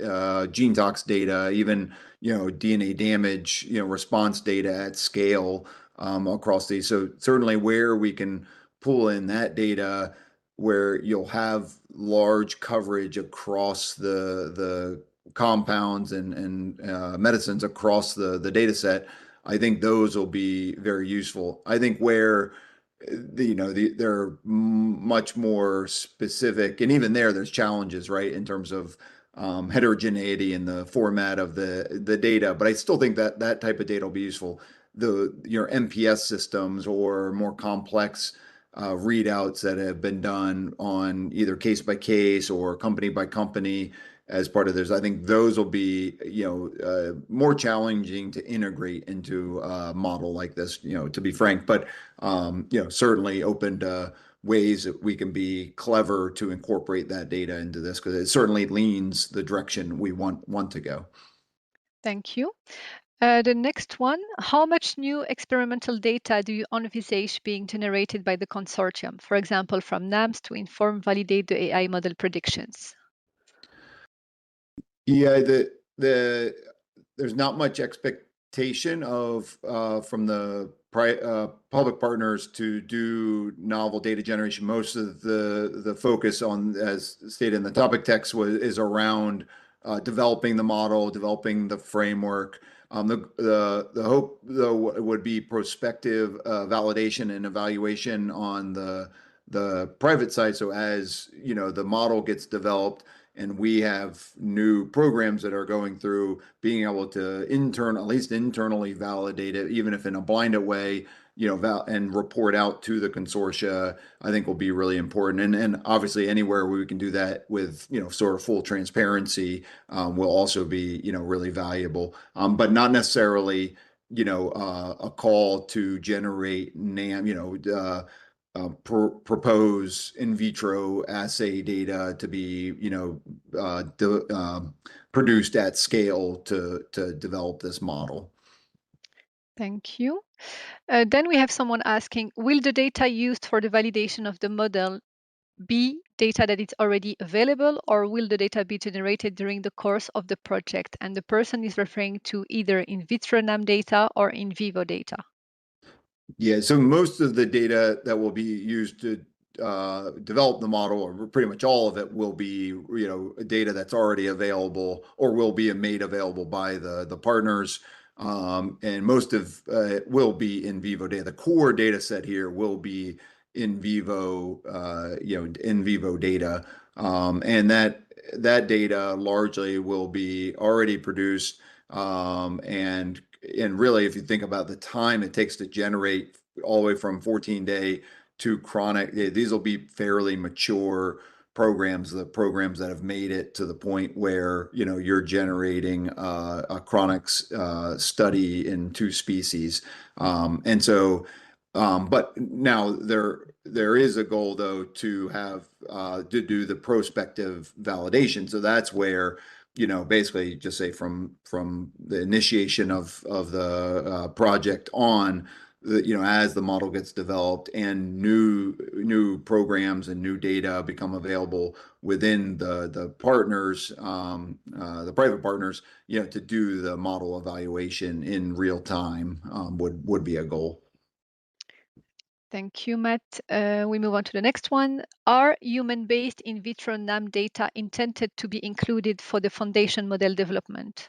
gene tox data, even DNA damage response data at scale across these. So certainly where we can pull in that data, where you'll have large coverage across the compounds and medicines across the data set, I think those will be very useful. I think where they're much more specific, and even there's challenges, right, in terms of heterogeneity in the format of the data. But I still think that that type of data will be useful. Your MPS systems or more complex readouts that have been done on either case by case or company by company as part of this, I think those will be more challenging to integrate into a model like this, to be frank. But certainly open to ways that we can be clever to incorporate that data into this, because it certainly leans the direction we want to go. Thank you. The next one, how much new experimental data do you envisage being generated by the consortium, for example, from NAMs to validate the AI model predictions? Yeah, there's not much expectation of from the public partners to do novel data generation. Most of the focus on, as stated in the topic text, is around developing the model, developing the framework. The hope, though, would be prospective validation and evaluation on the the private side. So as you know, the model gets developed and we have new programs that are going through, being able to at least internally validate it, even if in a blinded way, and report out to the consortia, I think will be really important. And obviously anywhere we can do that with, sort of full transparency, will also be, really valuable. But not necessarily, a call to generate NAM, propose in vitro assay data to be, produced at scale to develop this model. Thank you. Then we have someone asking, will the data used for the validation of the model be data that is already available, or will the data be generated during the course of the project? And the person is referring to either in vitro NAM data or in vivo data. Yeah, so most of the data that will be used to develop the model, or pretty much all of it, will be, data that's already available or will be made available by the partners. And most of it will be in vivo data. The core data set here will be in vivo, in vivo data. And that data largely will be already produced, and really, if you think about the time it takes to generate all the way from 14-day to chronic, these will be fairly mature programs, the programs that have made it to the point where, you're generating a chronic study in 2 species. And so, but now there is a goal though to have to do the prospective validation. So that's where, basically just say from the initiation of the project on, as the model gets developed and new programs and new data become available within the partners, the private partners, to do the model evaluation in real time, would be a goal. Thank you, Matt. We move on to the next one. Are human-based in vitro NAM data intended to be included for the foundation model development?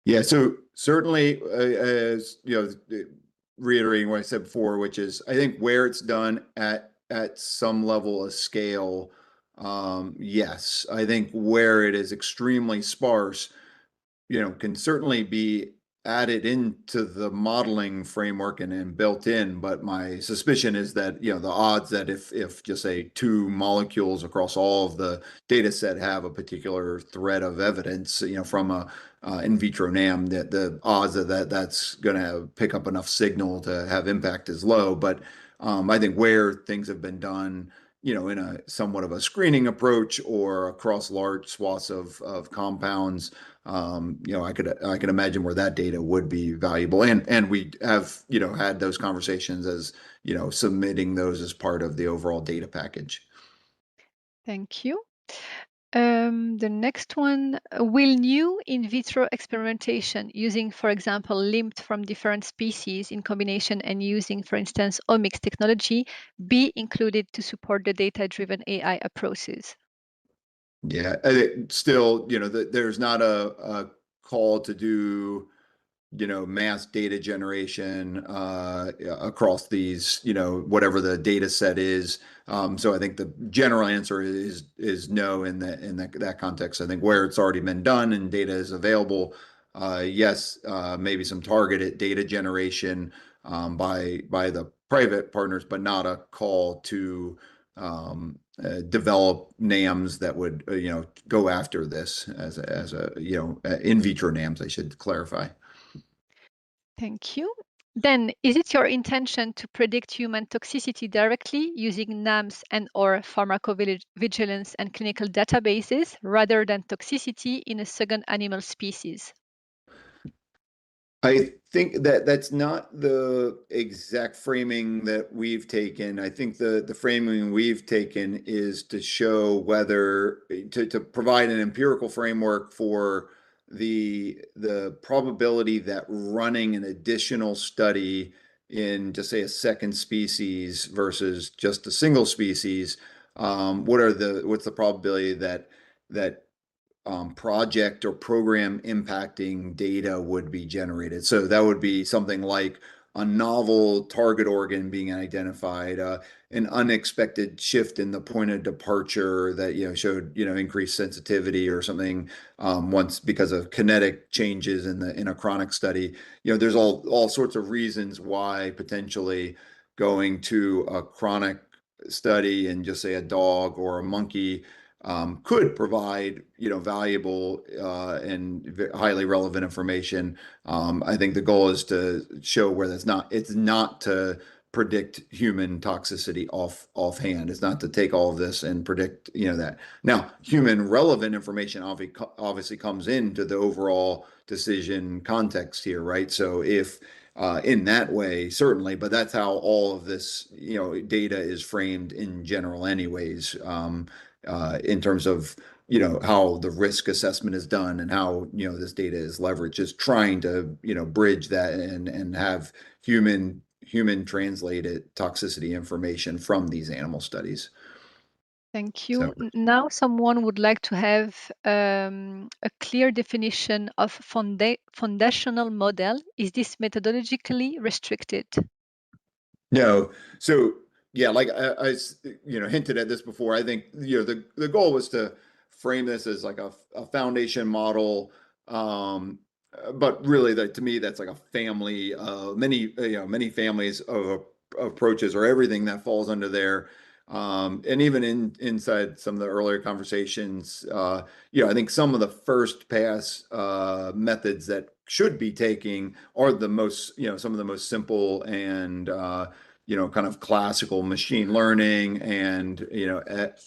Yeah, so certainly, as reiterating what I said before, which is I think where it's done at some level of scale, yes. I think where it is extremely sparse, can certainly be added into the modeling framework and built in. But my suspicion is that, the odds that if just say 2 molecules across all of the data set have a particular thread of evidence, from a in vitro NAM, that the odds of that's going to pick up enough signal to have impact is low. But I think where things have been done, in a somewhat of a screening approach or across large swaths of compounds, I could imagine where that data would be valuable. And we have, had those conversations as, submitting those as part of the overall data package. Thank you. The next one, will new in vitro experimentation using, for example, limbs from different species in combination and using, for instance, omics technology, be included to support the data-driven AI approaches? Yeah, I think still, there's not a call to do, mass data generation across these, whatever the data set is. So I think the general answer is no in that context. I think where it's already been done and data is available, yes, maybe some targeted data generation by the private partners, but not a call to develop NAMs that would go after this as a in vitro NAMs, I should clarify. Thank you. Then, is it your intention to predict human toxicity directly using NAMs and/or pharmacovigilance and clinical databases rather than toxicity in a second animal species? I think that that's not the exact framing that we've taken. I think the framing we've taken is to show whether to provide an empirical framework for the probability that running an additional study in just say a second species versus just a single species, what's the probability that project or program impacting data would be generated. So that would be something like a novel target organ being identified, an unexpected shift in the point of departure that showed increased sensitivity or something once because of kinetic changes in a chronic study. There's all sorts of reasons why potentially going to a chronic study in just say a dog or a monkey could provide valuable and highly relevant information. I think the goal is to show where it's not to predict human toxicity offhand. It's not to take all of this and predict that. Now, human relevant information obviously comes into the overall decision context here, right? So if in that way, certainly, but that's how all of this data is framed in general anyways, in terms of how the risk assessment is done and how this data is leveraged, is trying to bridge that and have human translated toxicity information from these animal studies. Thank So you. Now, someone would like to have a clear definition of foundational model. Is this methodologically restricted? no. So yeah, like I hinted at this before. I think the goal was to frame this as like a foundation model, but really that to me that's like a family, many families of approaches or everything that falls under there. And even inside some of the earlier conversations, I think some of the first pass methods that should be taking are the most, some of the most simple and kind of classical machine learning and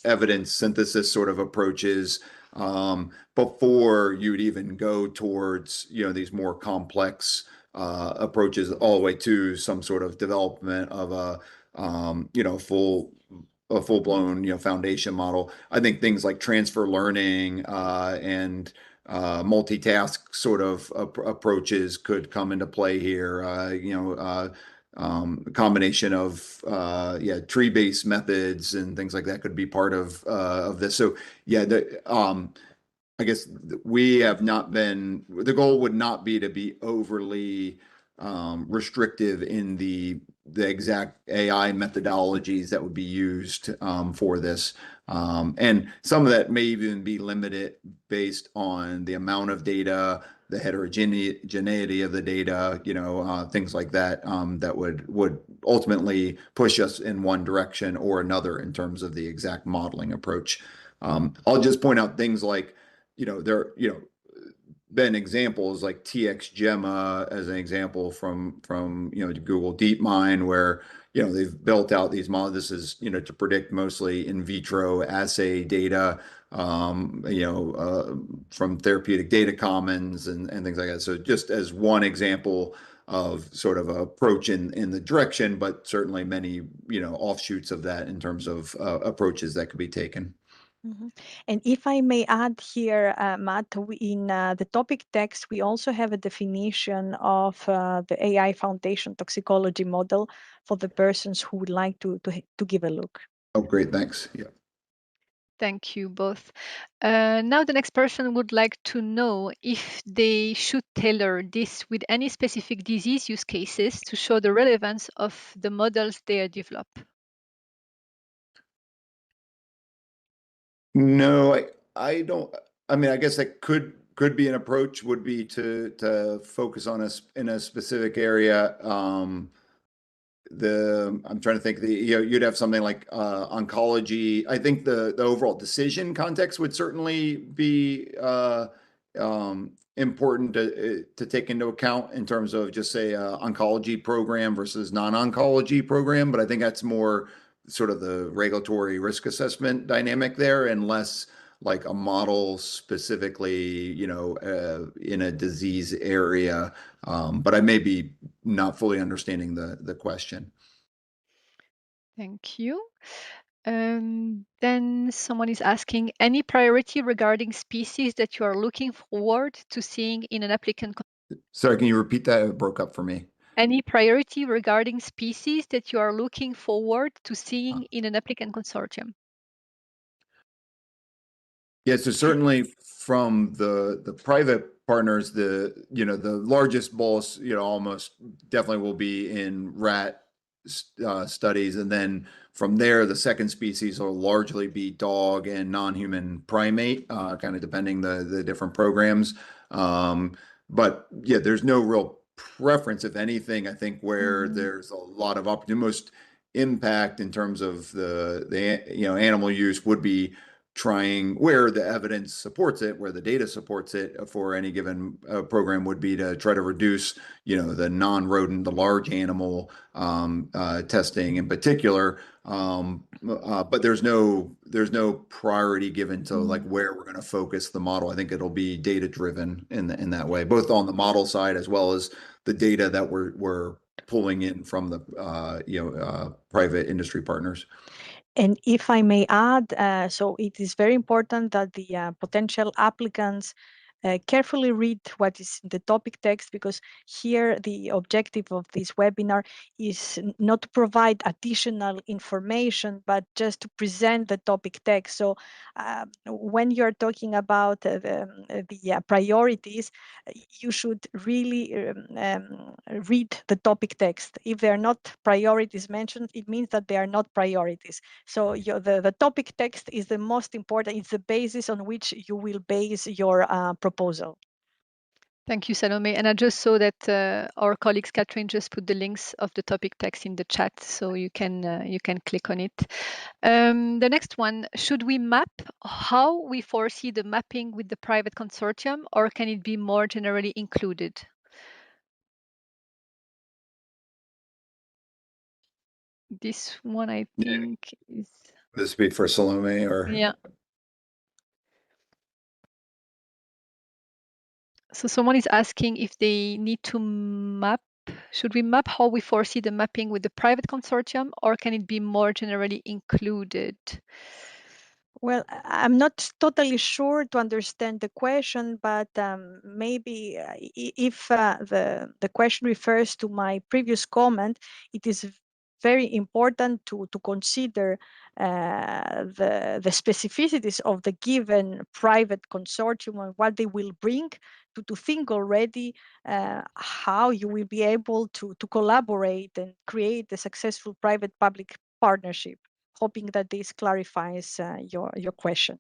evidence synthesis sort of approaches before you'd even go towards these more complex approaches all the way to some sort of development of a full-blown foundation model. I think things like transfer learning and multitask sort of approaches could come into play here. A combination of tree-based methods and things like that could be part of this. So yeah, I guess we have not been, the goal would not be to be overly restrictive in the exact AI methodologies that would be used for this. And some of that may even be limited based on the amount of data, the heterogeneity of the data, things like that, that would ultimately push us in one direction or another in terms of the exact modeling approach. I'll just point out things like, there, been examples like TX Gemma as an example from Google DeepMind, where they've built out these models. This is to predict mostly in vitro assay data, from therapeutic data commons and things like that. So just as one example of sort of approach in the direction, but certainly many offshoots of that in terms of approaches that could be taken. Mhm. And if I may add here, Matt, in the topic text, we also have a definition of the AI foundation toxicology model for the persons who would like to give a look. Oh, great. Thanks. Yeah. Thank you both. Now the next person would like to know if they should tailor this with any specific disease use cases to show the relevance of the models they develop. No, I don't. I mean, I guess that could be an approach, would be to focus on us in a specific area. I'm trying to think, you'd have something like oncology. I think the overall decision context would certainly be important to take into account in terms of just say oncology program versus non-oncology program. But I think that's more sort of the regulatory risk assessment dynamic there, and less like a model specifically, in a disease area. But I may be not fully understanding the question. Thank you. Then someone is asking, any priority regarding species that you are looking forward to seeing in an applicant? Sorry, can you repeat that? It broke up for me. Any priority regarding species that you are looking forward to seeing in an applicant consortium? Yeah, so certainly from the private partners, the largest bolus, almost definitely will be in rat studies, and then from there, the second species will largely be dog and non-human primate, kind of depending the different programs. But yeah, there's no real preference. If anything, I think where there's a lot of most impact in terms of the animal use would be trying where the evidence supports it, where the data supports it for any given program would be to try to reduce, the non-rodent, the large animal testing in particular. But there's no priority given to like where we're going to focus the model. I think it'll be data driven in that way, both on the model side as well as the data that we're pulling in from the private industry partners. And if I may add, so it is very important that the potential applicants carefully read what is in the topic text, because here the objective of this webinar is not to provide additional information, but just to present the topic text. So when you're talking about the priorities, you should really read the topic text. If they're not priorities mentioned, it means that they are not priorities. So the topic text is the most important. It's the basis on which you will base your proposal. Thank you, Salome. And I just saw that our colleagues Catherine just put the links of the topic text in the chat, so you can click on it. The next one: should we map how we foresee the mapping with the private consortium, or can it be more generally included? This one, I think, is. This be for Salome or? Yeah. So someone is asking if they need to map. Should we map how we foresee the mapping with the private consortium, or can it be more generally included? Well, I'm not totally sure to understand the question, but maybe if the question refers to my previous comment, it is very important to consider the specificities of the given private consortium and what they will bring to think already how you will be able to collaborate and create a successful private-public partnership. Hoping that this clarifies your question.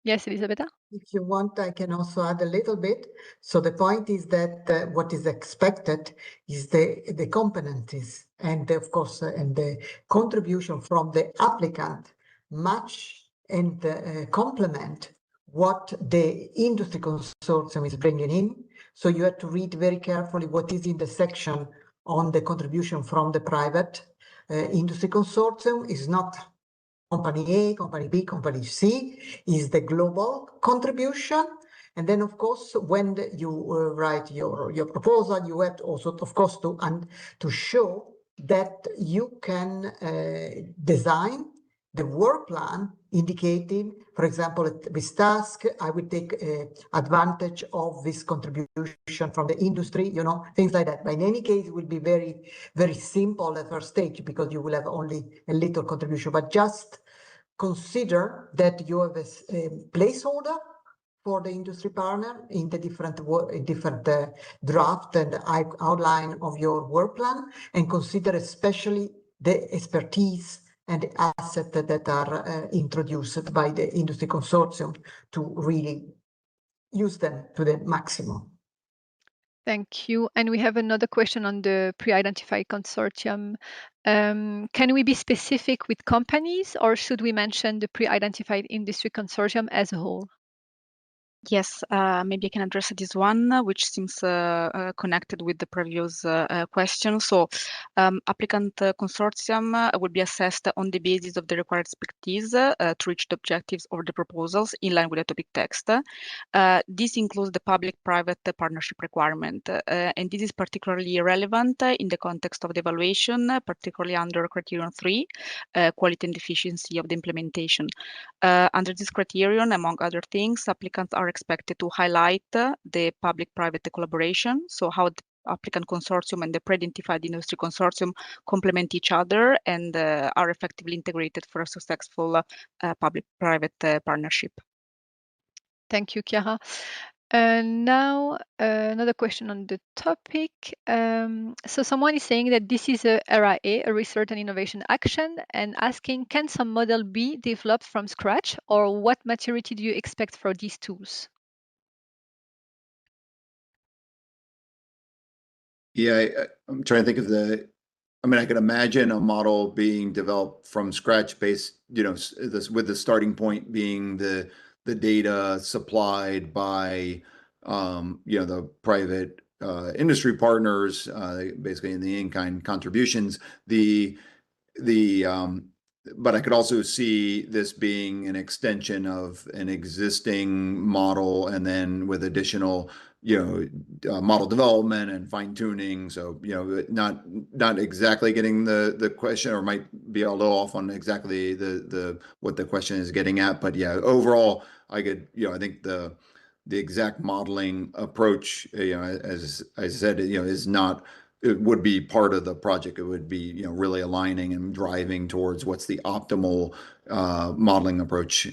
Yes, Elisabetta? If you want, I can also add a little bit. So the point is that what is expected is the competencies and of course and the contribution from the applicant match and complement what the industry consortium is bringing in. So you have to read very carefully what is in the section on the contribution from the private industry consortium. Is not company A, company B, company C, is the global contribution. And then, of course, when you write your proposal, you have to also, of course, to show that you can design the work plan indicating, for example, at this task, I would take advantage of this contribution from the industry, things like that. But in any case, it will be very, very simple at first stage because you will have only a little contribution. But just consider that you have a placeholder for the industry partner in the different draft and outline of your work plan, and consider especially the expertise and the assets that are introduced by the industry consortium to really use them to the maximum. Thank you. And we have another question on the pre-identified consortium. Can we be specific with companies, or should we mention the pre-identified industry consortium as a whole? Yes, maybe I can address this one, which seems connected with the previous question. So, applicant consortium will be assessed on the basis of the required expertise to reach the objectives of the proposals in line with the topic text. This includes the public-private partnership requirement, and this is particularly relevant in the context of the evaluation, particularly under criterion 3, quality and efficiency of the implementation. Under this criterion, among other things, applicants are expected to highlight the public-private collaboration, so how the applicant consortium and the pre-identified industry consortium complement each other and are effectively integrated for a successful public-private partnership. Thank you, Chiara. Now, another question on the topic. So someone is saying that this is a RIA, a Research and Innovation Action, and asking, can some model be developed from scratch, or what maturity do you expect for these tools? Yeah, I'm trying to think of I mean, I could imagine a model being developed from scratch based, this with the starting point being the data supplied by, the private industry partners, basically in the in-kind contributions. The but I could also see this being an extension of an existing model, and then with additional, model development and fine tuning. So, not exactly getting the question, or might be a little off on exactly the what the question is getting at. But yeah, overall, I think the exact modeling approach, as I said, is not, it would be part of the project. It would be, really aligning and driving towards what's the optimal modeling approach.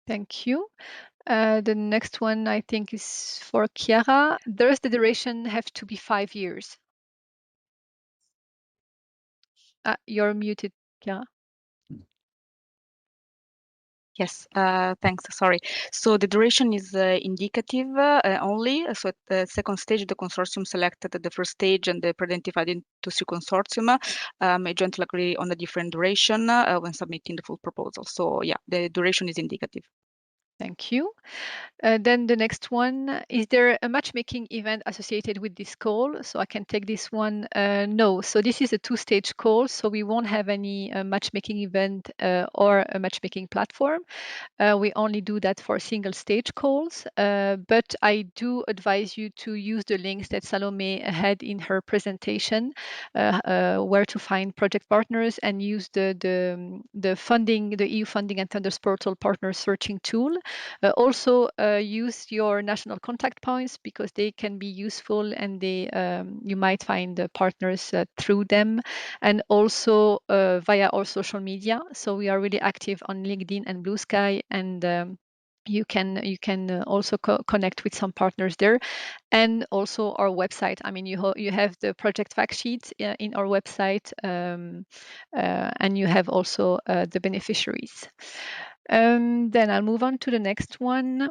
Thank you. The next one I think is for Chiara. Does the duration have to be 5 years? You're muted, Chiara. Yes, thanks. Sorry. So the duration is indicative only. So at the second stage, the consortium selected the first stage and they pre-identified into three consortium may jointly agree on a different duration when submitting the full proposal. So yeah, the duration is indicative. Thank you. Then the next one, is there a matchmaking event associated with this call? So I can take this one. No. So this is a two-stage call, so we won't have any matchmaking event or a matchmaking platform. We only do that for single stage calls, but I do advise you to use the links that Salome had in her presentation, where to find project partners, and use the funding, the EU funding and tenders portal partner searching tool. Also use your national contact points, because they can be useful, and you might find partners through them, and also via our social media. So we are really active on LinkedIn and Blue Sky, and you can also connect with some partners there, and also our website. I mean, you have the project fact sheet in our website, and you have also the beneficiaries. Then I'll move on to the next one.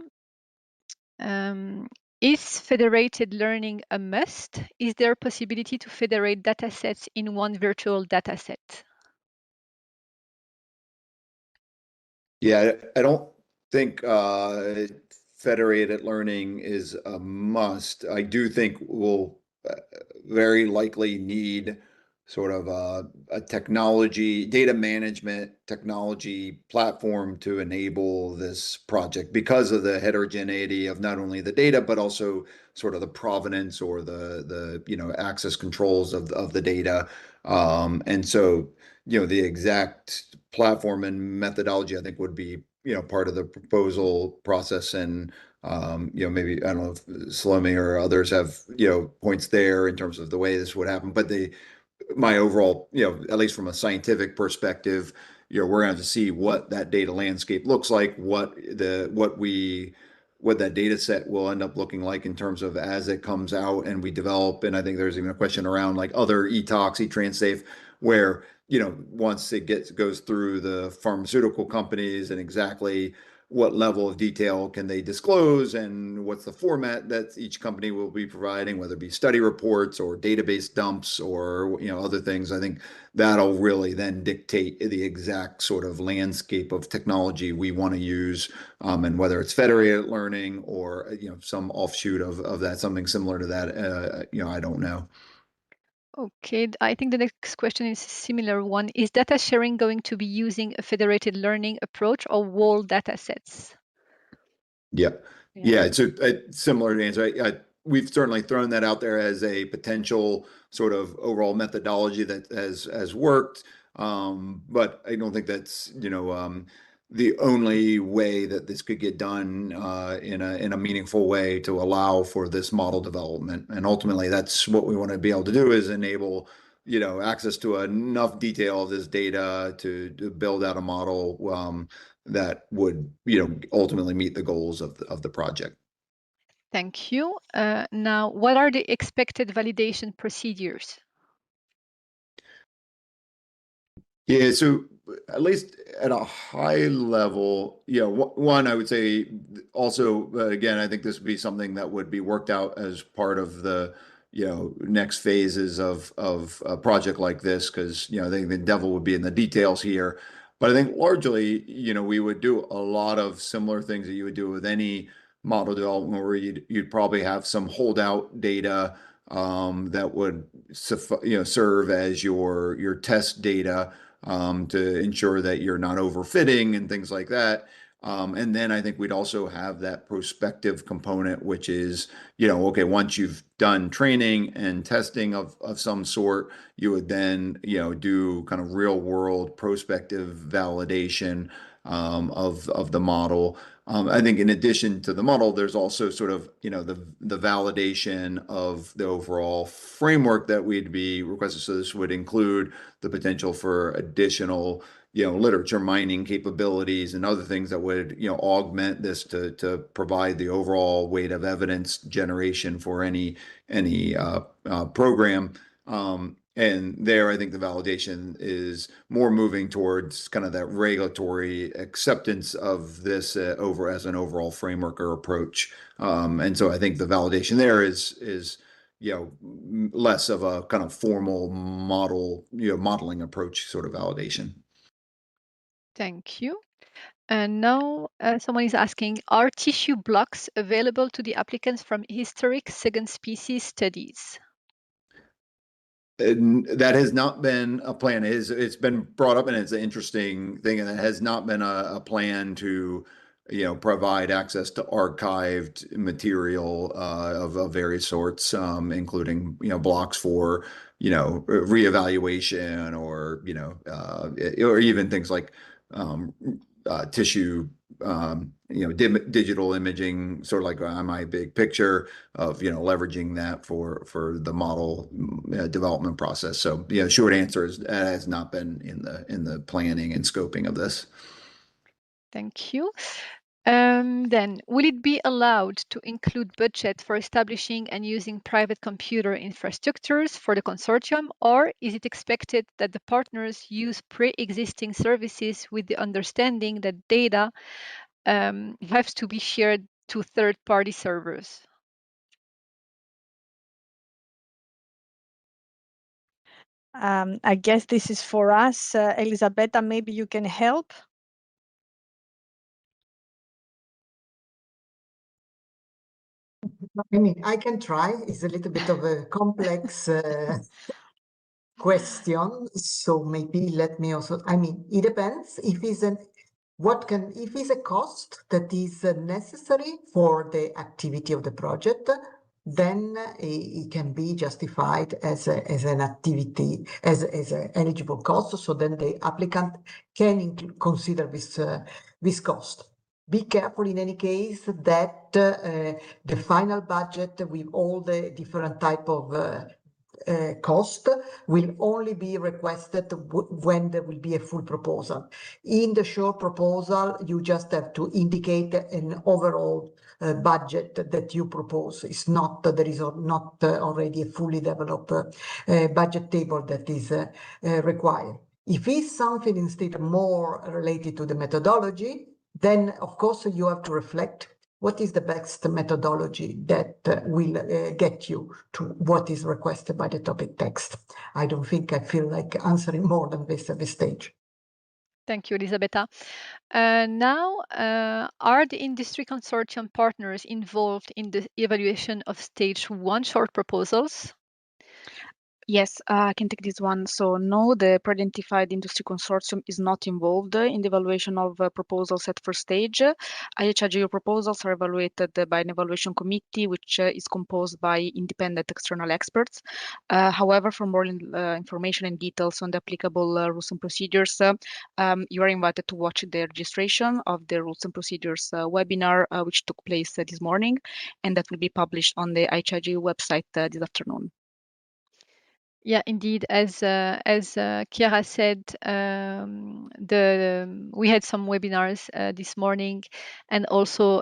Is federated learning a must? Is there a possibility to federate datasets in one virtual dataset? Yeah, I don't think federated learning is a must. I do think we'll very likely need sort of a data management technology platform to enable this project, because of the heterogeneity of not only the data, but also sort of the provenance, or the access controls of the data. And so, the exact platform and methodology, I think, would be, part of the proposal process. And maybe, I don't know if Salome or others have, points there in terms of the way this would happen. But my overall, at least from a scientific perspective, we're going to have to see what that data landscape looks like, what that data set will end up looking like in terms of as it comes out and we develop. And I think there's even a question around like other e-tox, e-transafe, where, once it goes through the pharmaceutical companies, and exactly what level of detail can they disclose, and what's the format that each company will be providing, whether it be study reports or database dumps or, other things. I think that'll really then dictate the exact sort of landscape of technology we want to use, and whether it's federated learning or, some offshoot of that, something similar to that, I don't know. Okay, I think the next question is a similar one. Is data sharing going to be using a federated learning approach or whole data sets? Yeah. It's a similar answer. We've certainly thrown that out there as a potential sort of overall methodology that has worked. But I don't think that's, the only way that this could get done in a meaningful way to allow for this model development. And ultimately, that's what we want to be able to do, is enable, access to enough detail of this data to build out a model that would, ultimately meet the goals of the project. Thank you. Now, what are the expected validation procedures? Yeah, so at least at a high level, one, I would say also, again, I think this would be something that would be worked out as part of the, next phases of a project like this, because, I think the devil would be in the details here. But I think largely, we would do a lot of similar things that you would do with any model development, where you'd probably have some holdout data that would serve as your test data, to ensure that you're not overfitting and things like that. And then I think we'd also have that prospective component, which is, okay, once you've done training and testing of some sort, you would then, do kind of real world prospective validation of the model. I think in addition to the model, there's also sort of, the validation of the overall framework that we'd be requesting. So this would include the potential for additional, literature mining capabilities and other things that would, augment this to provide the overall weight of evidence generation for any program. And there, I think the validation is more moving towards kind of that regulatory acceptance of this over as an overall framework or approach. And so I think the validation there is less of a kind of formal modeling approach sort of validation. Thank you. And now someone is asking, are tissue blocks available to the applicants from historic second species studies? And that has not been a plan. It's been brought up, and it's an interesting thing, and it has not been a plan to, provide access to archived material of various sorts, including, blocks for, reevaluation, or even things like tissue, digital imaging, sort of like on my big picture of, leveraging that for the model development process. So, short answer is that has not been in the planning and scoping of this. Thank you. Then, will it be allowed to include budget for establishing and using private computer infrastructures for the consortium, or is it expected that the partners use pre-existing services with the understanding that data has to be shared to third-party servers? I guess this is for us. Elisabetta, maybe you can help. I mean, I can try. It's a little bit of a complex question. So maybe let me also, I mean, it depends if if it's a cost that is necessary for the activity of the project, then it can be justified as an activity, as an eligible cost. So then the applicant can consider this cost. Be careful in any case that the final budget with all the different type of cost will only be requested when there will be a full proposal. In the short proposal, you just have to indicate an overall budget that you propose. It's not there is not already a fully developed budget table that is required. If it's something instead more related to the methodology, then of course you have to reflect what is the best methodology that will get you to what is requested by the topic text. I don't think I feel like answering more than this at this stage. Thank you, Elisabetta. Now, are the industry consortium partners involved in the evaluation of stage 1 short proposals? Yes, I can take this one. So no, the pre-identified industry consortium is not involved in the evaluation of proposals at first stage. IHRGO proposals are evaluated by an evaluation committee, which is composed by independent external experts. However, for more information and details on the applicable rules and procedures, you are invited to watch the registration of the rules and procedures webinar, which took place this morning, and that will be published on the IHRGO website this afternoon. Yeah, indeed. As Chiara said, we had some webinars this morning, and also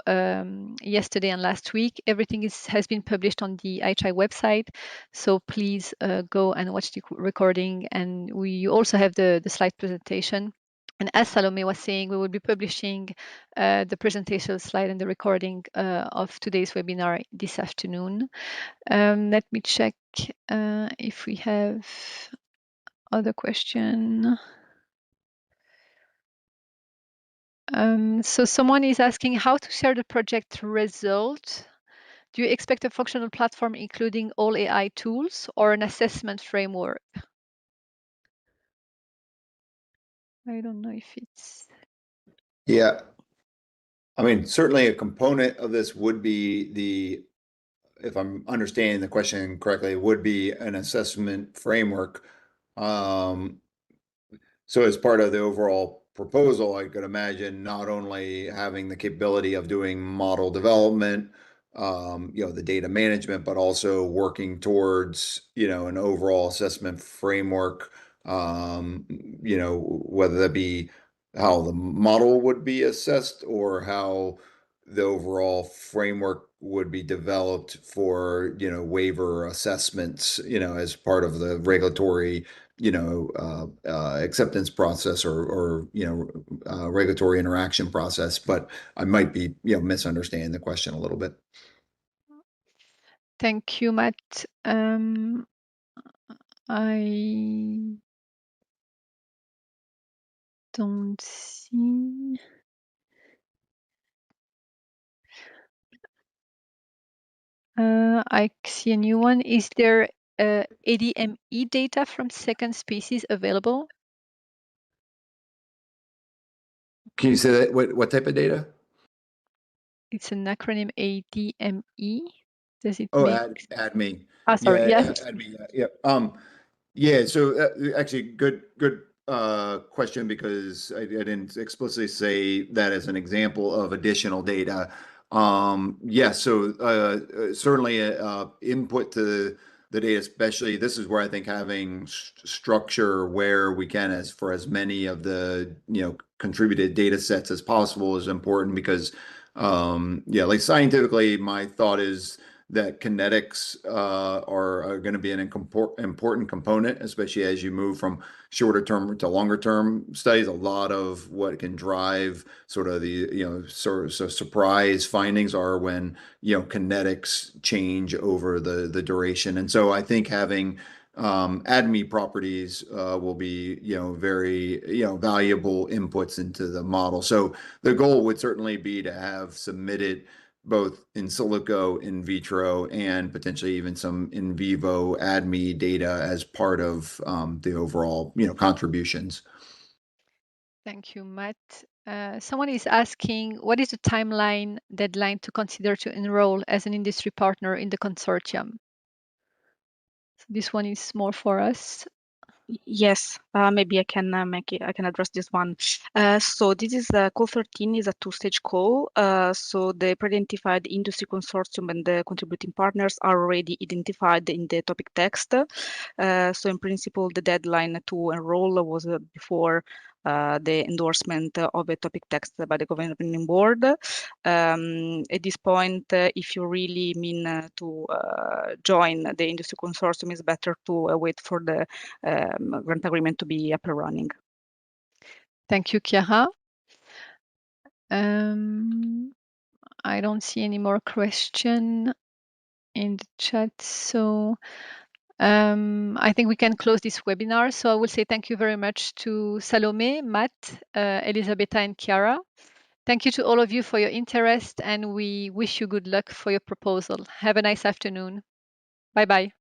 yesterday and last week. Everything has been published on the IHI website, so please go and watch the recording. And you also have the slide presentation. And as Salome was saying, we will be publishing the presentation slide and the recording of today's webinar this afternoon. Let me check if we have other question. So someone is asking how to share the project result. Do you expect a functional platform including all AI tools or an assessment framework? I don't know if it's... Yeah. I mean, certainly a component of this would be if I'm understanding the question correctly, it would be an assessment framework. So as part of the overall proposal, I could imagine not only having the capability of doing model development, the data management, but also working towards, an overall assessment framework, whether that be how the model would be assessed or how the overall framework would be developed for, waiver assessments, as part of the regulatory acceptance process or regulatory interaction process. But I might be misunderstanding the question a little bit. Thank you, Matt. I don't see. I see a new one. Is there ADME data from second species available? Can you say that? What type of data? It's an acronym ADME. Does it Oh, make... ADME. sorry. Yeah, Yes. ADME. Yeah. Yeah. So actually, good question, because I didn't explicitly say that as an example of additional data. Yeah. So certainly input to the data, especially this is where I think having structure where we can, as many of the contributed data sets as possible is important, because yeah, like scientifically, my thought is that kinetics are going to be an important component, especially as you move from shorter term to longer term studies. A lot of what can drive sort of the surprise findings are when kinetics change over the duration. And so I think having ADME properties will be very valuable inputs into the model. So the goal would certainly be to have submitted both in silico, in vitro, and potentially even some in vivo ADME data as part of the overall contributions. Thank you, Matt. Someone is asking, what is the timeline deadline to consider to enroll as an industry partner in the consortium? So this one is more for us. Yes, maybe I can I can address this one. So this is call 13 is a two-stage call. So the pre-identified industry consortium and the contributing partners are already identified in the topic text. So in principle, the deadline to enroll was before the endorsement of a topic text by the governing board. At this point, if you really mean to join the industry consortium, it's better to wait for the grant agreement to be up and running. Thank you, Chiara. I don't see any more question in the chat, so I think we can close this webinar. So I will say thank you very much to Salome, Matt, Elisabetta, and Chiara. Thank you to all of you for your interest, and we wish you good luck for your proposal. Have a nice afternoon. Bye-bye.